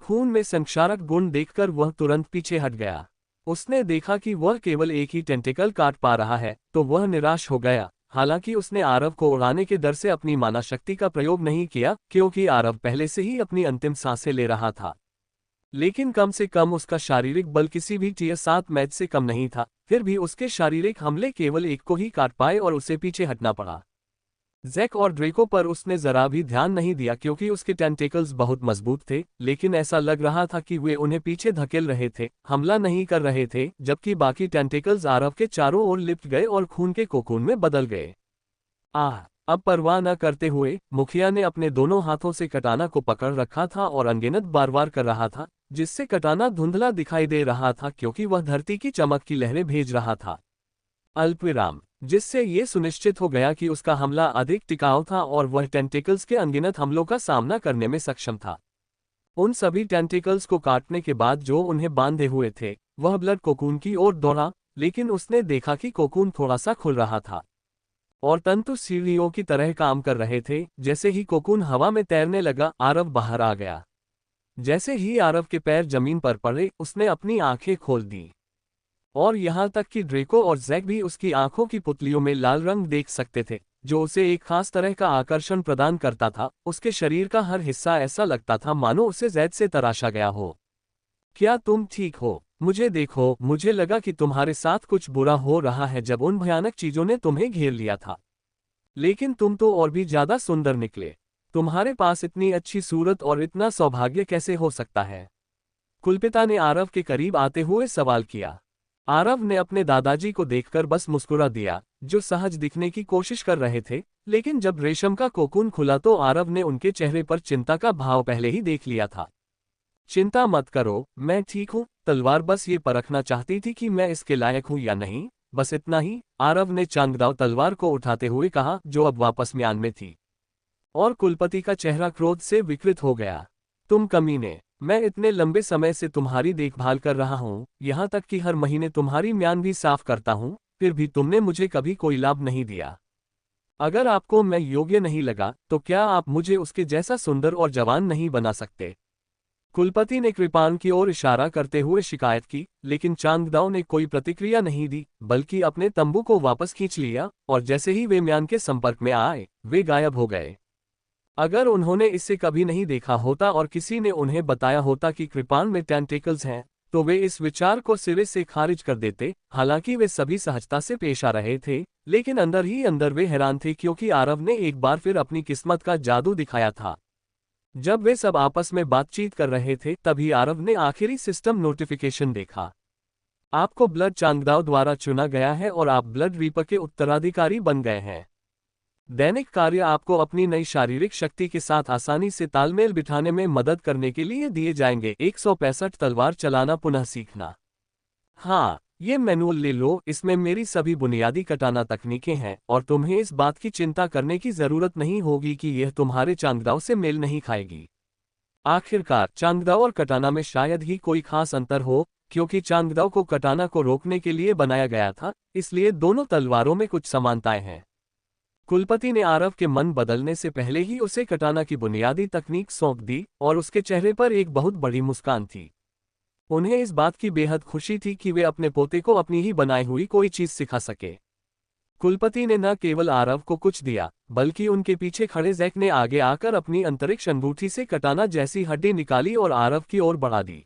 खून में संक्षारक गुण देखकर वह तुरंत पीछे हट गया। उसने देखा कि वह केवल एक ही टेंटिकल काट पा रहा है, तो वह निराश हो गया। हालांकि उसने आरव को उड़ाने के डर से अपनी माना शक्ति का प्रयोग नहीं किया, क्योंकि आरव पहले से ही अपनी अंतिम सांसें ले रहा था। लेकिन कम से कम उसका शारीरिक बल किसी भी टियर 7 मैच से कम नहीं था, फिर भी उसके शारीरिक हमले केवल एक को ही काट पाए और उसे पीछे हटना पड़ा। जैक और ड्रेको पर उसने जरा भी ध्यान नहीं दिया क्योंकि उसके टेंटेकल्स बहुत मजबूत थे, लेकिन ऐसा लग रहा था कि वे उन्हें पीछे धकेल रहे थे, हमला नहीं कर रहे थे, जबकि बाकी टेंटेकल्स आरव के चारों ओर लिपट गए और खून के कोकून में बदल गए। अब परवाह न करते हुए मुखिया ने अपने दोनों हाथों से कटाना को पकड़ रखा था और अनगिनत बार कर रहा था, जिससे कटाना धुंधला दिखाई दे रहा था क्योंकि वह धरती की चमक की लहरें भेज रहा था। अल्पविराम, जिससे ये सुनिश्चित हो गया कि उसका हमला अधिक टिकाऊ था और वह टेंटिकल्स के अनगिनत हमलों का सामना करने में सक्षम था। उन सभी टेंटिकल्स को काटने के बाद जो उन्हें बांधे हुए थे, वह ब्लड कोकून की ओर दौड़ा, लेकिन उसने देखा कि कोकून थोड़ा सा खुल रहा था और तंतु सीढ़ियों की तरह काम कर रहे थे। जैसे ही कोकून हवा में तैरने लगा, आरव बाहर आ गया। जैसे ही आरव के पैर जमीन पर पड़े, उसने अपनी आंखें खोल दी और यहां तक कि ड्रेको और जैक भी उसकी आंखों की पुतलियों में लाल रंग देख सकते थे, जो उसे एक खास तरह का आकर्षण प्रदान करता था। उसके शरीर का हर हिस्सा ऐसा लगता था मानो उसे जैद से तराशा गया हो। क्या तुम ठीक हो? मुझे देखो, मुझे लगा कि तुम्हारे साथ कुछ बुरा हो रहा है जब उन भयानक चीजों ने तुम्हें घेर लिया था, लेकिन तुम तो और भी ज्यादा सुंदर निकले। तुम्हारे पास इतनी अच्छी सूरत और इतना सौभाग्य कैसे हो सकता है? कुलपिता ने आरव के करीब आते हुए सवाल किया। आरव ने अपने दादाजी को देखकर बस मुस्कुरा दिया, जो सहज दिखने की कोशिश कर रहे थे, लेकिन जब रेशम का कोकून खुला तो आरव ने उनके चेहरे पर चिंता का भाव पहले ही देख लिया था। चिंता मत करो, मैं ठीक हूँ। तलवार बस ये परखना चाहती थी कि मैं इसके लायक हूँ या नहीं, बस इतना ही। आरव ने चांगदाव तलवार को उठाते हुए कहा, जो अब वापस म्यान में थी। और कुलपति का चेहरा क्रोध से विकृत हो गया। तुम कमीने, मैं इतने लंबे समय से तुम्हारी देखभाल कर रहा हूँ, यहाँ तक कि हर महीने तुम्हारी म्यान भी साफ करता हूँ, फिर भी तुमने मुझे कभी कोई लाभ नहीं दिया। अगर आपको मैं योग्य नहीं लगा, तो क्या आप मुझे उसके जैसा सुंदर और जवान नहीं बना सकते? कुलपति ने कृपान की ओर इशारा करते हुए शिकायत की, लेकिन चांगदाव ने कोई प्रतिक्रिया नहीं दी, बल्कि अपने तंबू को वापस खींच लिया, और जैसे ही वे म्यान के संपर्क में आए, वे गायब हो गए। अगर उन्होंने इसे कभी नहीं देखा होता और किसी ने उन्हें बताया होता कि कृपान में टेंटेकल्स हैं, तो वे इस विचार को सिरे से खारिज कर देते। हालांकि वे सभी सहजता से पेश आ रहे थे, लेकिन अंदर ही अंदर वे हैरान थे क्योंकि आरव ने एक बार फिर अपनी किस्मत का जादू दिखाया था। जब वे सब आपस में बातचीत कर रहे थे, तभी आरव ने आखिरी सिस्टम नोटिफिकेशन देखा। आपको ब्लड चांगदाव द्वारा चुना गया है और आप ब्लड रीपर के उत्तराधिकारी बन गए हैं। दैनिक कार्य आपको अपनी नई शारीरिक शक्ति के साथ आसानी से तालमेल बिठाने में मदद करने के लिए दिए जाएंगे। 165 तलवार चलाना पुनः सीखना। हाँ, ये मैनुअल ले लो, इसमें मेरी सभी बुनियादी कटाना तकनीकें हैं और तुम्हें इस बात की चिंता करने की जरूरत नहीं होगी कि यह तुम्हारे चांगदाव से मेल नहीं खाएगी। आखिरकार चांगदाव और कटाना में शायद ही कोई खास अंतर हो, क्योंकि चांगदाव को कटाना को रोकने के लिए बनाया गया था, इसलिए दोनों तलवारों में कुछ समानताएं हैं। कुलपति ने आरव के मन बदलने से पहले ही उसे कटाना की बुनियादी तकनीक सौंप दी और उसके चेहरे पर एक बहुत बड़ी मुस्कान थी। उन्हें इस बात की बेहद खुशी थी कि वे अपने पोते को अपनी ही बनाई हुई कोई चीज सिखा सके। कुलपति ने न केवल आरव को कुछ दिया, बल्कि उनके पीछे खड़े जैक ने आगे आकर अपनी अंतरिक्ष अंगूठी से कटाना जैसी हड्डी निकाली और आरव की ओर बढ़ा दी।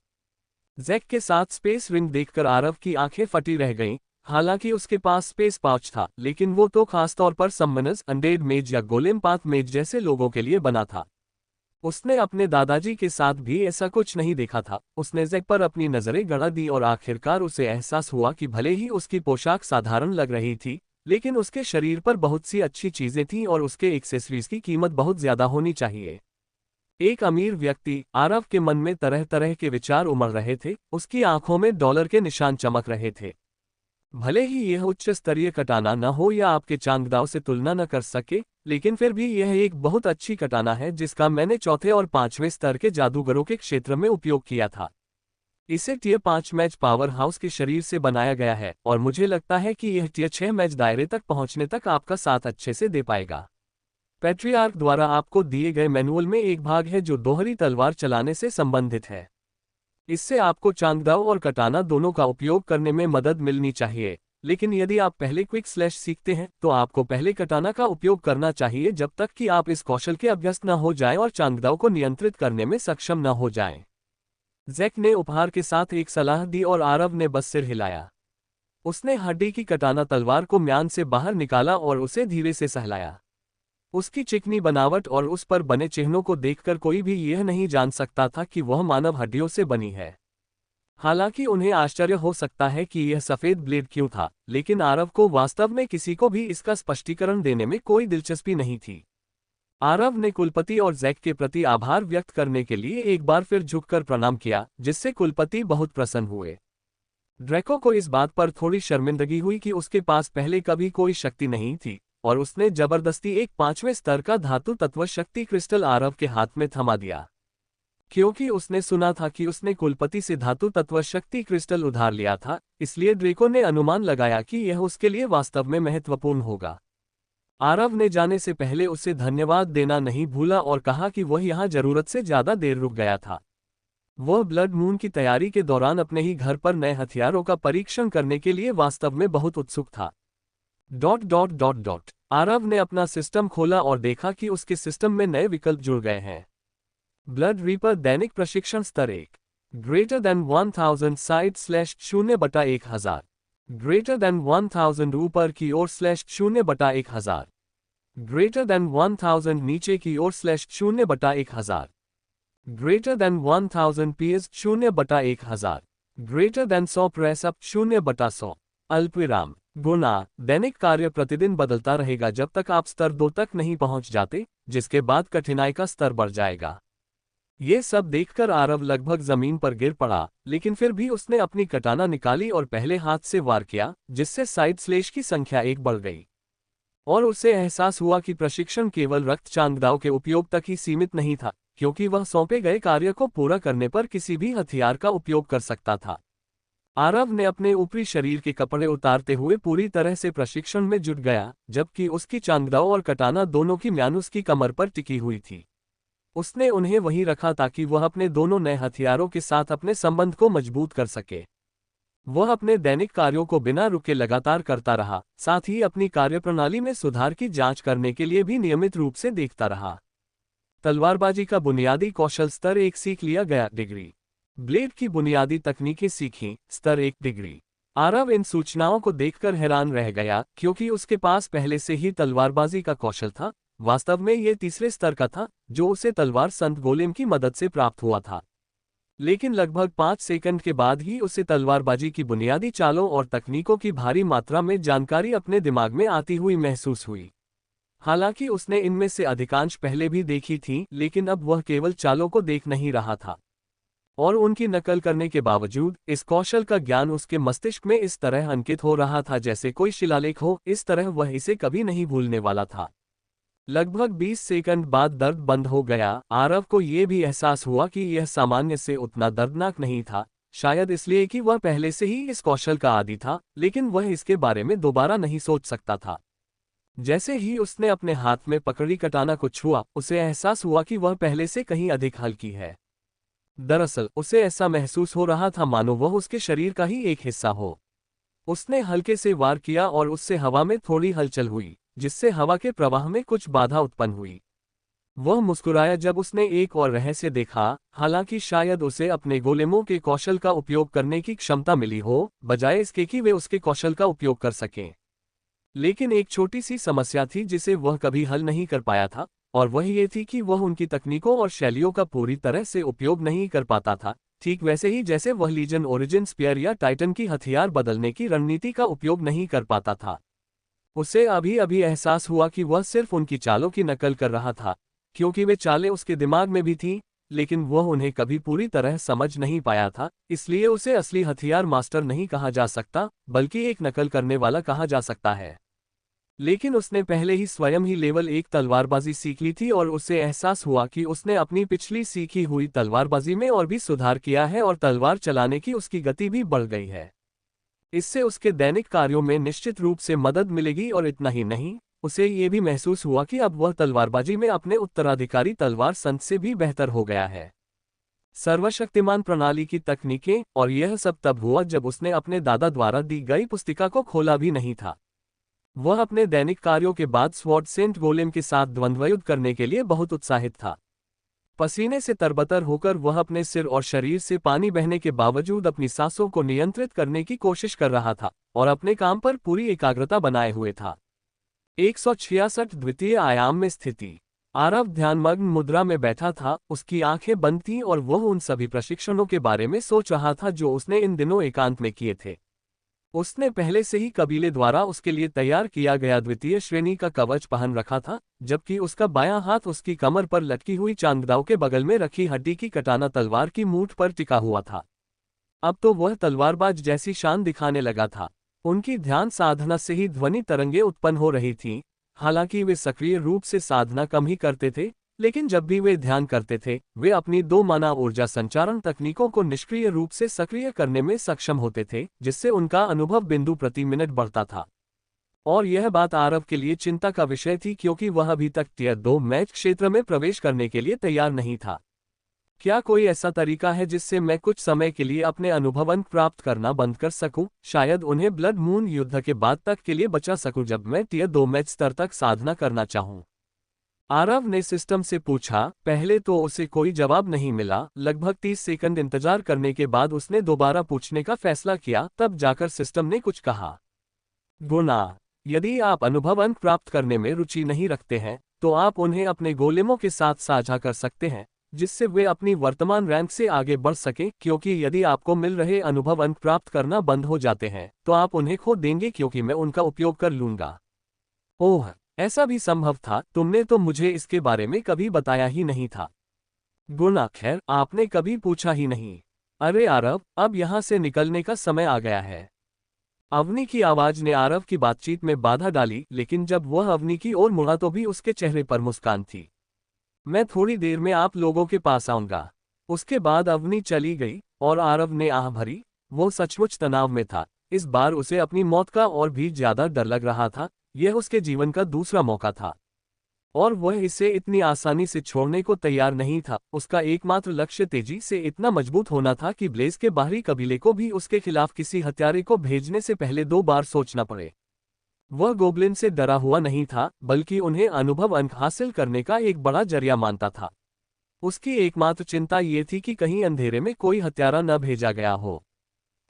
जैक के साथ स्पेस रिंग देखकर आरव की आंखें फटी रह गईं। हालांकि उसके पास स्पेस पाउच था, लेकिन वो तो खासतौर पर समनस, अनडेड मेज या गोलेम पाथ मेज जैसे लोगों के लिए बना था। उसने अपने दादाजी के साथ भी ऐसा कुछ नहीं देखा था। उसने जैक पर अपनी नजरें गड़ा दी और आखिरकार उसे एहसास हुआ कि भले ही उसकी पोशाक साधारण लग रही थी, लेकिन उसके शरीर पर बहुत सी अच्छी चीजें थीं और उसके एक्सेसरीज की कीमत बहुत ज्यादा होनी चाहिए। एक अमीर व्यक्ति, आरव के मन में तरह तरह के विचार उमड़ रहे थे। उसकी आंखों में डॉलर के निशान चमक रहे थे। भले ही यह उच्च स्तरीय कटाना न हो या आपके चांगदाव से तुलना न कर सके, लेकिन फिर भी यह एक बहुत अच्छी कटाना है जिसका मैंने चौथे और पांचवें स्तर के जादूगरों के क्षेत्र में उपयोग किया था। इसे टियर 5 मैच पावर हाउस के शरीर से बनाया गया है और मुझे लगता है कि यह टियर 6 मैच दायरे तक पहुंचने तक आपका साथ अच्छे से दे पाएगा। पैट्रियार्क द्वारा आपको दिए गए मैनुअल में एक भाग है जो दोहरी तलवार चलाने से संबंधित है। इससे आपको चांगदाव और कटाना दोनों का उपयोग करने में मदद मिलनी चाहिए, लेकिन यदि आप पहले क्विक स्लैश सीखते हैं तो आपको पहले कटाना का उपयोग करना चाहिए जब तक कि आप इस कौशल के अभ्यस्त न हो जाएं और चांगदाव को नियंत्रित करने में सक्षम न हो जाएं। जैक ने उपहार के साथ एक सलाह दी और आरव ने बस सिर हिलाया। उसने हड्डी की कटाना तलवार को म्यान से बाहर निकाला और उसे धीरे से सहलाया। उसकी चिकनी बनावट और उस पर बने चिन्हों को देखकर कोई भी यह नहीं जान सकता था कि वह मानव हड्डियों से बनी है। हालांकि उन्हें आश्चर्य हो सकता है कि यह सफेद ब्लेड क्यों था, लेकिन आरव को वास्तव में किसी को भी इसका स्पष्टीकरण देने में कोई दिलचस्पी नहीं थी। आरव ने कुलपति और जैक के प्रति आभार व्यक्त करने के लिए एक बार फिर झुककर प्रणाम किया, जिससे कुलपति बहुत प्रसन्न हुए। ड्रैको को इस बात पर थोड़ी शर्मिंदगी हुई कि उसके पास पहले कभी कोई शक्ति नहीं थी, और उसने जबरदस्ती एक 5वें स्तर का धातु तत्व शक्ति क्रिस्टल आरव के हाथ में थमा दिया। क्योंकि उसने सुना था कि उसने कुलपति से धातु तत्व शक्ति क्रिस्टल उधार लिया था, इसलिए ड्रेको ने अनुमान लगाया कि यह उसके लिए वास्तव में महत्वपूर्ण होगा। आरव ने जाने से पहले उसे धन्यवाद देना नहीं भूला और कहा कि वह यहाँ जरूरत से ज्यादा देर रुक गया था। वह ब्लड मून की तैयारी के दौरान अपने ही घर पर नए हथियारों का परीक्षण करने के लिए वास्तव में बहुत उत्सुक था। आरव ने अपना सिस्टम खोला और देखा कि उसके सिस्टम में नए विकल्प जुड़ गए हैं। ब्लड रीपर दैनिक प्रशिक्षण स्तर 1 ग्रेटर देन 1000 साइड/0/1000 ग्रेटर देन 1000 ऊपर की ओर /0/1000 ग्रेटर देन 1000 नीचे की ओर /0/1000 greater than 1000 PS 0/1000 greater than 100 press up 0/100 अल्पविराम गुना दैनिक कार्य प्रतिदिन बदलता रहेगा जब तक आप स्तर 2 तक नहीं पहुंच जाते, जिसके बाद कठिनाई का स्तर बढ़ जाएगा। ये सब देखकर आरव लगभग जमीन पर गिर पड़ा, लेकिन फिर भी उसने अपनी कटाना निकाली और पहले हाथ से वार किया, जिससे साइड स्लेश की संख्या 1 बढ़ गई। और उसे एहसास हुआ कि प्रशिक्षण केवल रक्त चांगदाव के उपयोग तक ही सीमित नहीं था, क्योंकि वह सौंपे गए कार्य को पूरा करने पर किसी भी हथियार का उपयोग कर सकता था। आरव ने अपने ऊपरी शरीर के कपड़े उतारते हुए पूरी तरह से प्रशिक्षण में जुट गया, जबकि उसकी चांगदाव और कटाना दोनों की म्यान उसकी कमर पर टिकी हुई थी। उसने उन्हें वहीं रखा ताकि वह अपने दोनों नए हथियारों के साथ अपने संबंध को मजबूत कर सके। वह अपने दैनिक कार्यों को बिना रुके लगातार करता रहा, साथ ही अपनी कार्यप्रणाली में सुधार की जांच करने के लिए भी नियमित रूप से देखता रहा। तलवारबाजी का बुनियादी कौशल स्तर 1 सीख लिया गया। डिग्री ब्लेड की बुनियादी तकनीकें सीखी स्तर 1 डिग्री। आरव इन सूचनाओं को देखकर हैरान रह गया, क्योंकि उसके पास पहले से ही तलवारबाजी का कौशल था। वास्तव में यह तीसरे स्तर का था, जो उसे तलवार संत गोलेम की मदद से प्राप्त हुआ था। लेकिन लगभग 5 सेकंड के बाद ही उसे तलवारबाजी की बुनियादी चालों और तकनीकों की भारी मात्रा में जानकारी अपने दिमाग में आती हुई महसूस हुई। हालांकि उसने इनमें से अधिकांश पहले भी देखी थी, लेकिन अब वह केवल चालों को देख नहीं रहा था, और उनकी नकल करने के बावजूद इस कौशल का ज्ञान उसके मस्तिष्क में इस तरह अंकित हो रहा था जैसे कोई शिलालेख हो। इस तरह वह इसे कभी नहीं भूलने वाला था। लगभग 20 सेकंड बाद दर्द बंद हो गया। आरव को यह भी एहसास हुआ कि यह सामान्य से उतना दर्दनाक नहीं था, शायद इसलिए कि वह पहले से ही इस कौशल का आदी था, लेकिन वह इसके बारे में दोबारा नहीं सोच सकता था। जैसे ही उसने अपने हाथ में पकड़ी कटाना को छुआ, उसे एहसास हुआ कि वह पहले से कहीं अधिक हल्की है। दरअसल उसे ऐसा महसूस हो रहा था मानो वह उसके शरीर का ही एक हिस्सा हो। उसने हल्के से वार किया और उससे हवा में थोड़ी हलचल हुई, जिससे हवा के प्रवाह में कुछ बाधा उत्पन्न हुई। वह मुस्कुराया जब उसने एक और रहस्य देखा। हालांकि शायद उसे अपने गोलेमों के कौशल का उपयोग करने की क्षमता मिली हो, बजाय इसके कि वे उसके कौशल का उपयोग कर सकें। लेकिन एक छोटी सी समस्या थी जिसे वह कभी हल नहीं कर पाया था, और वह ये थी कि वह उनकी तकनीकों और शैलियों का पूरी तरह से उपयोग नहीं कर पाता था, ठीक वैसे ही जैसे वह लीजन ओरिजिन स्पीयर या टाइटन की हथियार बदलने की रणनीति का उपयोग नहीं कर पाता था। उसे अभी अभी एहसास हुआ कि वह सिर्फ उनकी चालों की नकल कर रहा था, क्योंकि वे चालें उसके दिमाग में भी थीं, लेकिन वह उन्हें कभी पूरी तरह समझ नहीं पाया था। इसलिए उसे असली हथियार मास्टर नहीं कहा जा सकता, बल्कि एक नकल करने वाला कहा जा सकता है। लेकिन उसने पहले ही स्वयं ही लेवल 1 तलवारबाजी सीख ली थी, और उसे एहसास हुआ कि उसने अपनी पिछली सीखी हुई तलवारबाजी में और भी सुधार किया है और तलवार चलाने की उसकी गति भी बढ़ गई है। इससे उसके दैनिक कार्यों में निश्चित रूप से मदद मिलेगी, और इतना ही नहीं, उसे ये भी महसूस हुआ कि अब वह तलवारबाजी में अपने उत्तराधिकारी तलवार संत से भी बेहतर हो गया है। सर्वशक्तिमान प्रणाली की तकनीकें, और यह सब तब हुआ जब उसने अपने दादा द्वारा दी गई पुस्तिका को खोला भी नहीं था। वह अपने दैनिक कार्यों के बाद स्वॉर्ड सेंट गोलेम के साथ द्वंद्वयुद्ध करने के लिए बहुत उत्साहित था। पसीने से तरबतर होकर वह अपने सिर और शरीर से पानी बहने के बावजूद अपनी सांसों को नियंत्रित करने की कोशिश कर रहा था और अपने काम पर पूरी एकाग्रता बनाए हुए था। 166 द्वितीय आयाम में स्थिति। आरव ध्यानमग्न मुद्रा में बैठा था, उसकी आंखें बंद थीं और वह उन सभी प्रशिक्षणों के बारे में सोच रहा था जो उसने इन दिनों एकांत में किए थे। उसने पहले से ही कबीले द्वारा उसके लिए तैयार किया गया द्वितीय श्रेणी का कवच पहन रखा था, जबकि उसका बायां हाथ उसकी कमर पर लटकी हुई चांददाव के बगल में रखी हड्डी की कटाना तलवार की मूठ पर टिका हुआ था। अब तो वह तलवारबाज जैसी शान दिखाने लगा था। उनकी ध्यान साधना से ही ध्वनि तरंगे उत्पन्न हो रही थीं। हालांकि वे सक्रिय रूप से साधना कम ही करते थे, लेकिन जब भी वे ध्यान करते थे वे अपनी 2 माना ऊर्जा संचारण तकनीकों को निष्क्रिय रूप से सक्रिय करने में सक्षम होते थे, जिससे उनका अनुभव बिंदु प्रति मिनट बढ़ता था। और यह बात आरव के लिए चिंता का विषय थी, क्योंकि वह अभी तक टियर 2 मैच क्षेत्र में प्रवेश करने के लिए तैयार नहीं था। क्या कोई ऐसा तरीका है जिससे मैं कुछ समय के लिए अपने अनुभव अंक प्राप्त करना बंद कर सकूं? शायद उन्हें ब्लड मून युद्ध के बाद तक के लिए बचा सकूं, जब मैं टियर 2 मैच स्तर तक साधना करना चाहूं। आरव ने सिस्टम से पूछा। पहले तो उसे कोई जवाब नहीं मिला। लगभग 30 सेकंड इंतजार करने के बाद उसने दोबारा पूछने का फैसला किया, तब जाकर सिस्टम ने कुछ कहा। गुना, यदि आप अनुभव अंक प्राप्त करने में रुचि नहीं रखते हैं तो आप उन्हें अपने गोलेमों के साथ साझा कर सकते हैं, जिससे वे अपनी वर्तमान रैंक से आगे बढ़ सकें, क्योंकि यदि आपको मिल रहे अनुभव अंक प्राप्त करना बंद हो जाते हैं तो आप उन्हें खो देंगे, क्योंकि मैं उनका उपयोग कर लूंगा। ओह, ऐसा भी संभव था? तुमने तो मुझे इसके बारे में कभी बताया ही नहीं था। गुना, खैर आपने कभी पूछा ही नहीं। अरे आरव, अब यहां से निकलने का समय आ गया है। अवनी की आवाज ने आरव की बातचीत में बाधा डाली, लेकिन जब वह अवनी की ओर मुड़ा तो भी उसके चेहरे पर मुस्कान थी। मैं थोड़ी देर में आप लोगों के पास आऊंगा। उसके बाद अवनी चली गई और आरव ने आह भरी। वो सचमुच तनाव में था। इस बार उसे अपनी मौत का और भी ज्यादा डर लग रहा था। यह उसके जीवन का दूसरा मौका था और वह इसे इतनी आसानी से छोड़ने को तैयार नहीं था। उसका एकमात्र लक्ष्य तेजी से इतना मजबूत होना था कि ब्लेज के बाहरी कबीले को भी उसके खिलाफ किसी हत्यारे को भेजने से पहले 2 बार सोचना पड़े। वह गोब्लिन से डरा हुआ नहीं था, बल्कि उन्हें अनुभव अंक हासिल करने का एक बड़ा जरिया मानता था। उसकी एकमात्र चिंता ये थी कि कहीं अंधेरे में कोई हत्यारा न भेजा गया हो।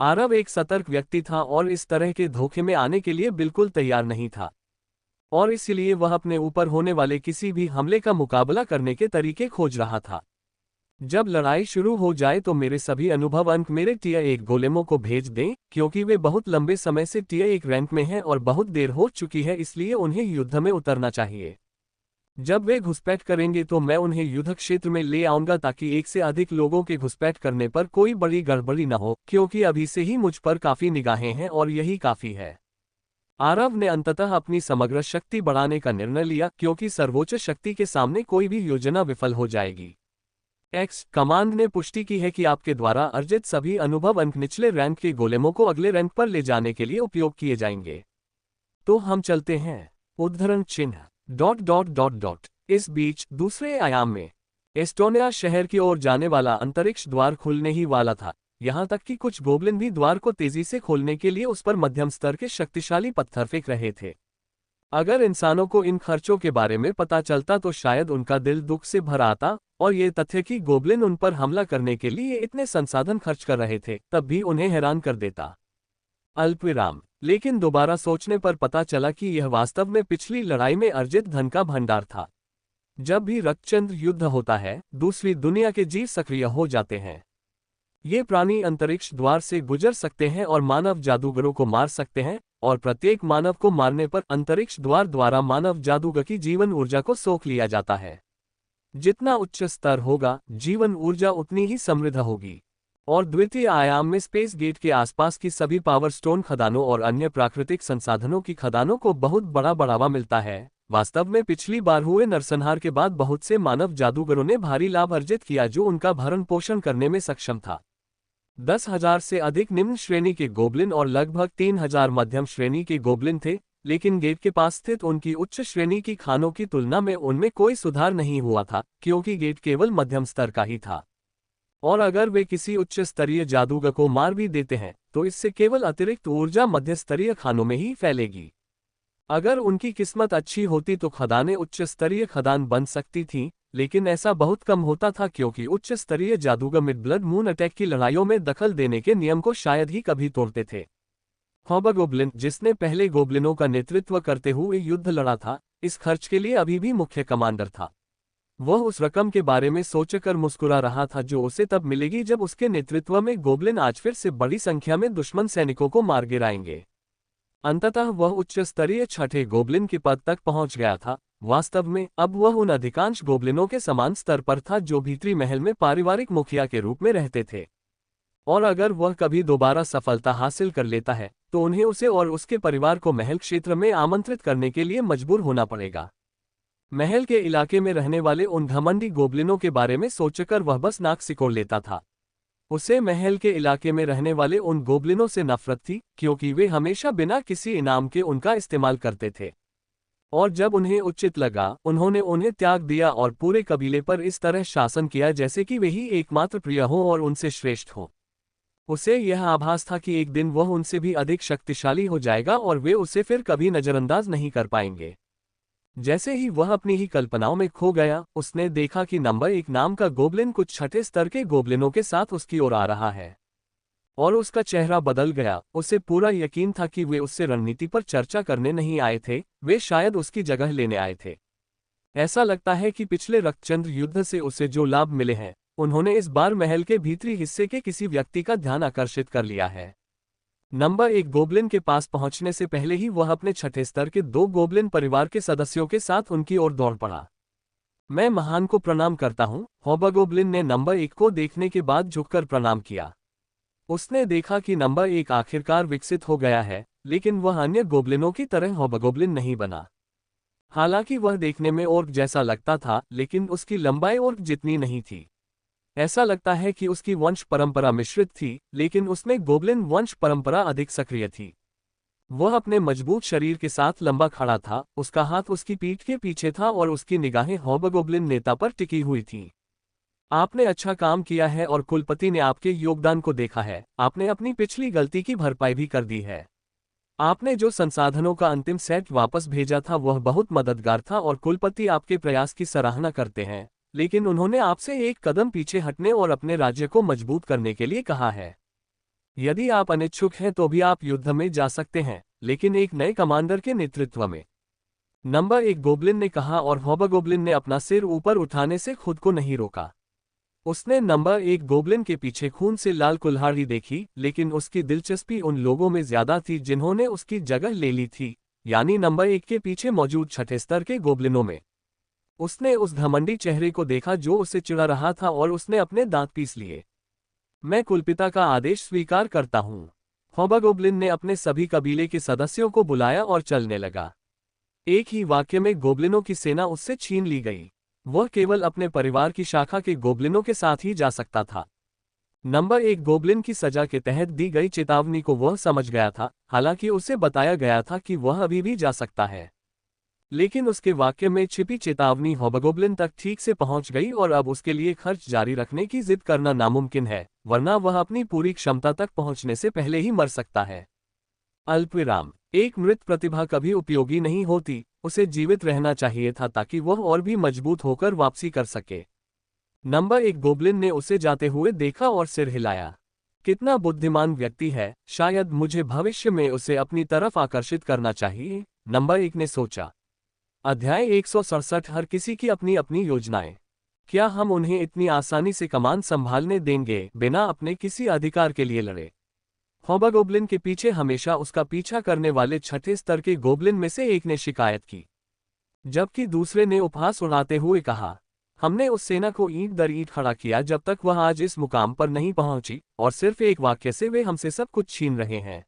आरव एक सतर्क व्यक्ति था और इस तरह के धोखे में आने के लिए बिल्कुल तैयार नहीं था, और इसलिए वह अपने ऊपर होने वाले किसी भी हमले का मुकाबला करने के तरीके खोज रहा था। जब लड़ाई शुरू हो जाए तो मेरे सभी अनुभव अंक मेरे टियर 1 गोलेमों को भेज दें, क्योंकि वे बहुत लंबे समय से टियर 1 रैंक में हैं और बहुत देर हो चुकी है, इसलिए उन्हें युद्ध में उतरना चाहिए। जब वे घुसपैठ करेंगे तो मैं उन्हें युद्ध क्षेत्र में ले आऊंगा, ताकि 1 से अधिक लोगों के घुसपैठ करने पर कोई बड़ी गड़बड़ी न हो, क्योंकि अभी से ही मुझ पर काफी निगाहें हैं और यही काफी है। आरव ने अंततः अपनी समग्र शक्ति बढ़ाने का निर्णय लिया, क्योंकि सर्वोच्च शक्ति के सामने कोई भी योजना विफल हो जाएगी। एक्स कमांड ने पुष्टि की है कि आपके द्वारा अर्जित सभी अनुभव अंक निचले रैंक के गोलेमों को अगले रैंक पर ले जाने के लिए उपयोग किए जाएंगे। तो हम चलते हैं। उद्धरण चिन्ह ... इस बीच दूसरे आयाम में एस्टोनिया शहर की ओर जाने वाला अंतरिक्ष द्वार खुलने ही वाला था। यहां तक कि कुछ गोब्लिन भी द्वार को तेजी से खोलने के लिए उस पर मध्यम स्तर के शक्तिशाली पत्थर फेंक रहे थे। अगर इंसानों को इन खर्चों के बारे में पता चलता तो शायद उनका दिल दुख से भर आता, और ये तथ्य कि गोब्लिन उन पर हमला करने के लिए इतने संसाधन खर्च कर रहे थे तब भी उन्हें हैरान कर देता। अल्पविराम। लेकिन दोबारा सोचने पर पता चला कि यह वास्तव में पिछली लड़ाई में अर्जित धन का भंडार था। जब भी रक्तचंद्र युद्ध होता है, दूसरी दुनिया के जीव सक्रिय हो जाते हैं। ये प्राणी अंतरिक्ष द्वार से गुजर सकते हैं और मानव जादूगरों को मार सकते हैं, और प्रत्येक मानव को मारने पर अंतरिक्ष द्वार द्वारा मानव जादूगर की जीवन ऊर्जा को सोख लिया जाता है। जितना उच्च स्तर होगा, जीवन ऊर्जा उतनी ही समृद्ध होगी। और द्वितीय आयाम में स्पेस गेट के आसपास की सभी पावर स्टोन खदानों और अन्य प्राकृतिक संसाधनों की खदानों को बहुत बड़ा बढ़ावा मिलता है। वास्तव में पिछली बार हुए नरसंहार के बाद बहुत से मानव जादूगरों ने भारी लाभ अर्जित किया, जो उनका भरण पोषण करने में सक्षम था। 10,000 से अधिक निम्न श्रेणी के गोब्लिन और लगभग 3,000 मध्यम श्रेणी के गोब्लिन थे, लेकिन गेट के पास स्थित उनकी उच्च श्रेणी की खानों की तुलना में उनमें कोई सुधार नहीं हुआ था, क्योंकि गेट केवल मध्यम स्तर का ही था। और अगर वे किसी उच्च स्तरीय जादूगर को मार भी देते हैं तो इससे केवल अतिरिक्त ऊर्जा मध्य स्तरीय खानों में ही फैलेगी। अगर उनकी किस्मत अच्छी होती तो खदानें उच्च स्तरीय खदान बन सकती थीं, लेकिन ऐसा बहुत कम होता था क्योंकि उच्च स्तरीय जादूगर मिड ब्लड मून अटैक की लड़ाइयों में दखल देने के नियम को शायद ही कभी तोड़ते थे। हॉबगोब्लिन, जिसने पहले गोब्लिनों का नेतृत्व करते हुए युद्ध लड़ा था, इस खर्च के लिए अभी भी मुख्य कमांडर था। वह उस रकम के बारे में सोचकर मुस्कुरा रहा था जो उसे तब मिलेगी जब उसके नेतृत्व में गोब्लिन आज फिर से बड़ी संख्या में दुश्मन सैनिकों को मार गिराएंगे। अंततः वह उच्च स्तरीय छठे गोब्लिन के पद तक पहुंच गया था। वास्तव में अब वह उन अधिकांश गोब्लिनों के समान स्तर पर था जो भीतरी महल में पारिवारिक मुखिया के रूप में रहते थे। और अगर वह कभी दोबारा सफलता हासिल कर लेता है तो उन्हें उसे और उसके परिवार को महल क्षेत्र में आमंत्रित करने के लिए मजबूर होना पड़ेगा। महल के इलाके में रहने वाले उन घमंडी गोब्लिनों के बारे में सोचकर वह बस नाक सिकोड़ लेता था। उसे महल के इलाके में रहने वाले उन गोब्लिनों से नफरत थी क्योंकि वे हमेशा बिना किसी इनाम के उनका इस्तेमाल करते थे। और जब उन्हें उचित लगा उन्होंने उन्हें त्याग दिया और पूरे कबीले पर इस तरह शासन किया जैसे कि वे ही एकमात्र प्रिय हों और उनसे श्रेष्ठ हों। उसे यह आभास था कि एक दिन वह उनसे भी अधिक शक्तिशाली हो जाएगा और वे उसे फिर कभी नजरअंदाज नहीं कर पाएंगे। जैसे ही वह अपनी ही कल्पनाओं में खो गया, उसने देखा कि नंबर 1 नाम का गोब्लिन कुछ छठे स्तर के गोब्लिनों के साथ उसकी ओर आ रहा है। और उसका चेहरा बदल गया। उसे पूरा यकीन था कि वे उससे रणनीति पर चर्चा करने नहीं आए थे, वे शायद उसकी जगह लेने आए थे। ऐसा लगता है कि पिछले रक्तचंद्र युद्ध से उसे जो लाभ मिले हैं, उन्होंने इस बार महल के भीतरी हिस्से के किसी व्यक्ति का ध्यान आकर्षित कर लिया है। नंबर 1 गोब्लिन के पास पहुंचने से पहले ही वह अपने छठे स्तर के 2 गोब्लिन परिवार के सदस्यों के साथ उनकी ओर दौड़ पड़ा। मैं महान को प्रणाम करता हूं। हॉबगोब्लिन ने नंबर 1 को देखने के बाद झुककर प्रणाम किया। उसने देखा कि नंबर 1 आखिरकार विकसित हो गया है, लेकिन वह अन्य गोब्लिनों की तरह हॉबगोब्लिन नहीं बना। हालांकि वह देखने में ओर्क जैसा लगता था, लेकिन उसकी लंबाई ओर्क जितनी नहीं थी। ऐसा लगता है कि उसकी वंश परंपरा मिश्रित थी, लेकिन उसमें गोब्लिन वंश परंपरा अधिक सक्रिय थी। वह अपने मजबूत शरीर के साथ लंबा खड़ा था, उसका हाथ उसकी पीठ के पीछे था और उसकी निगाहें हॉबगोब्लिन नेता पर टिकी हुई थीं। आपने अच्छा काम किया है और कुलपति ने आपके योगदान को देखा है। आपने अपनी पिछली गलती की भरपाई भी कर दी है। आपने जो संसाधनों का अंतिम सेट वापस भेजा था वह बहुत मददगार था और कुलपति आपके प्रयास की सराहना करते हैं, लेकिन उन्होंने आपसे एक कदम पीछे हटने और अपने राज्य को मजबूत करने के लिए कहा है। यदि आप अनिच्छुक हैं तो भी आप युद्ध में जा सकते हैं, लेकिन एक नए कमांडर के नेतृत्व में। नंबर 1 गोब्लिन ने कहा और हॉबगोब्लिन ने अपना सिर ऊपर उठाने से खुद को नहीं रोका। उसने नंबर 1 गोब्लिन के पीछे खून से लाल कुल्हाड़ी देखी, लेकिन उसकी दिलचस्पी उन लोगों में ज्यादा थी जिन्होंने उसकी जगह ले ली थी, यानी नंबर 1 के पीछे मौजूद छठे स्तर के गोब्लिनों में। उसने उस घमंडी चेहरे को देखा जो उसे चिढ़ा रहा था और उसने अपने दांत पीस लिए। मैं कुलपिता का आदेश स्वीकार करता हूँ। हॉबगोब्लिन ने अपने सभी कबीले के सदस्यों को बुलाया और चलने लगा। एक ही वाक्य में गोब्लिनों की सेना उससे छीन ली गई। वह केवल अपने परिवार की शाखा के गोब्लिनों के साथ ही जा सकता था। नंबर 1 गोब्लिन की सजा के तहत दी गई चेतावनी को वह समझ गया था, हालांकि उसे बताया गया था कि वह अभी भी जा सकता है। लेकिन उसके वाक्य में छिपी चेतावनी हॉबगोब्लिन तक ठीक से पहुंच गई और अब उसके लिए खर्च जारी रखने की जिद करना नामुमकिन है, वरना वह अपनी पूरी क्षमता तक पहुंचने से पहले ही मर सकता है। अल्पविराम। एक मृत प्रतिभा कभी उपयोगी नहीं होती, उसे जीवित रहना चाहिए था ताकि वह और भी मजबूत होकर वापसी कर सके। नंबर 1 गोब्लिन ने उसे जाते हुए देखा और सिर हिलाया। कितना बुद्धिमान व्यक्ति है, शायद मुझे भविष्य में उसे अपनी तरफ आकर्षित करना चाहिए, नंबर 1 ने सोचा। अध्याय 167 हर किसी की अपनी अपनी योजनाएं। क्या हम उन्हें इतनी आसानी से कमान संभालने देंगे बिना अपने किसी अधिकार के लिए लड़े? हॉबगोब्लिन के पीछे हमेशा उसका पीछा करने वाले छठे स्तर के गोब्लिन में से एक ने शिकायत की, जबकि दूसरे ने उपहास उड़ाते हुए कहा, हमने उस सेना को ईंट दर ईंट खड़ा किया जब तक वह आज इस मुकाम पर नहीं पहुंची, और सिर्फ एक वाक्य से वे हमसे सब कुछ छीन रहे हैं।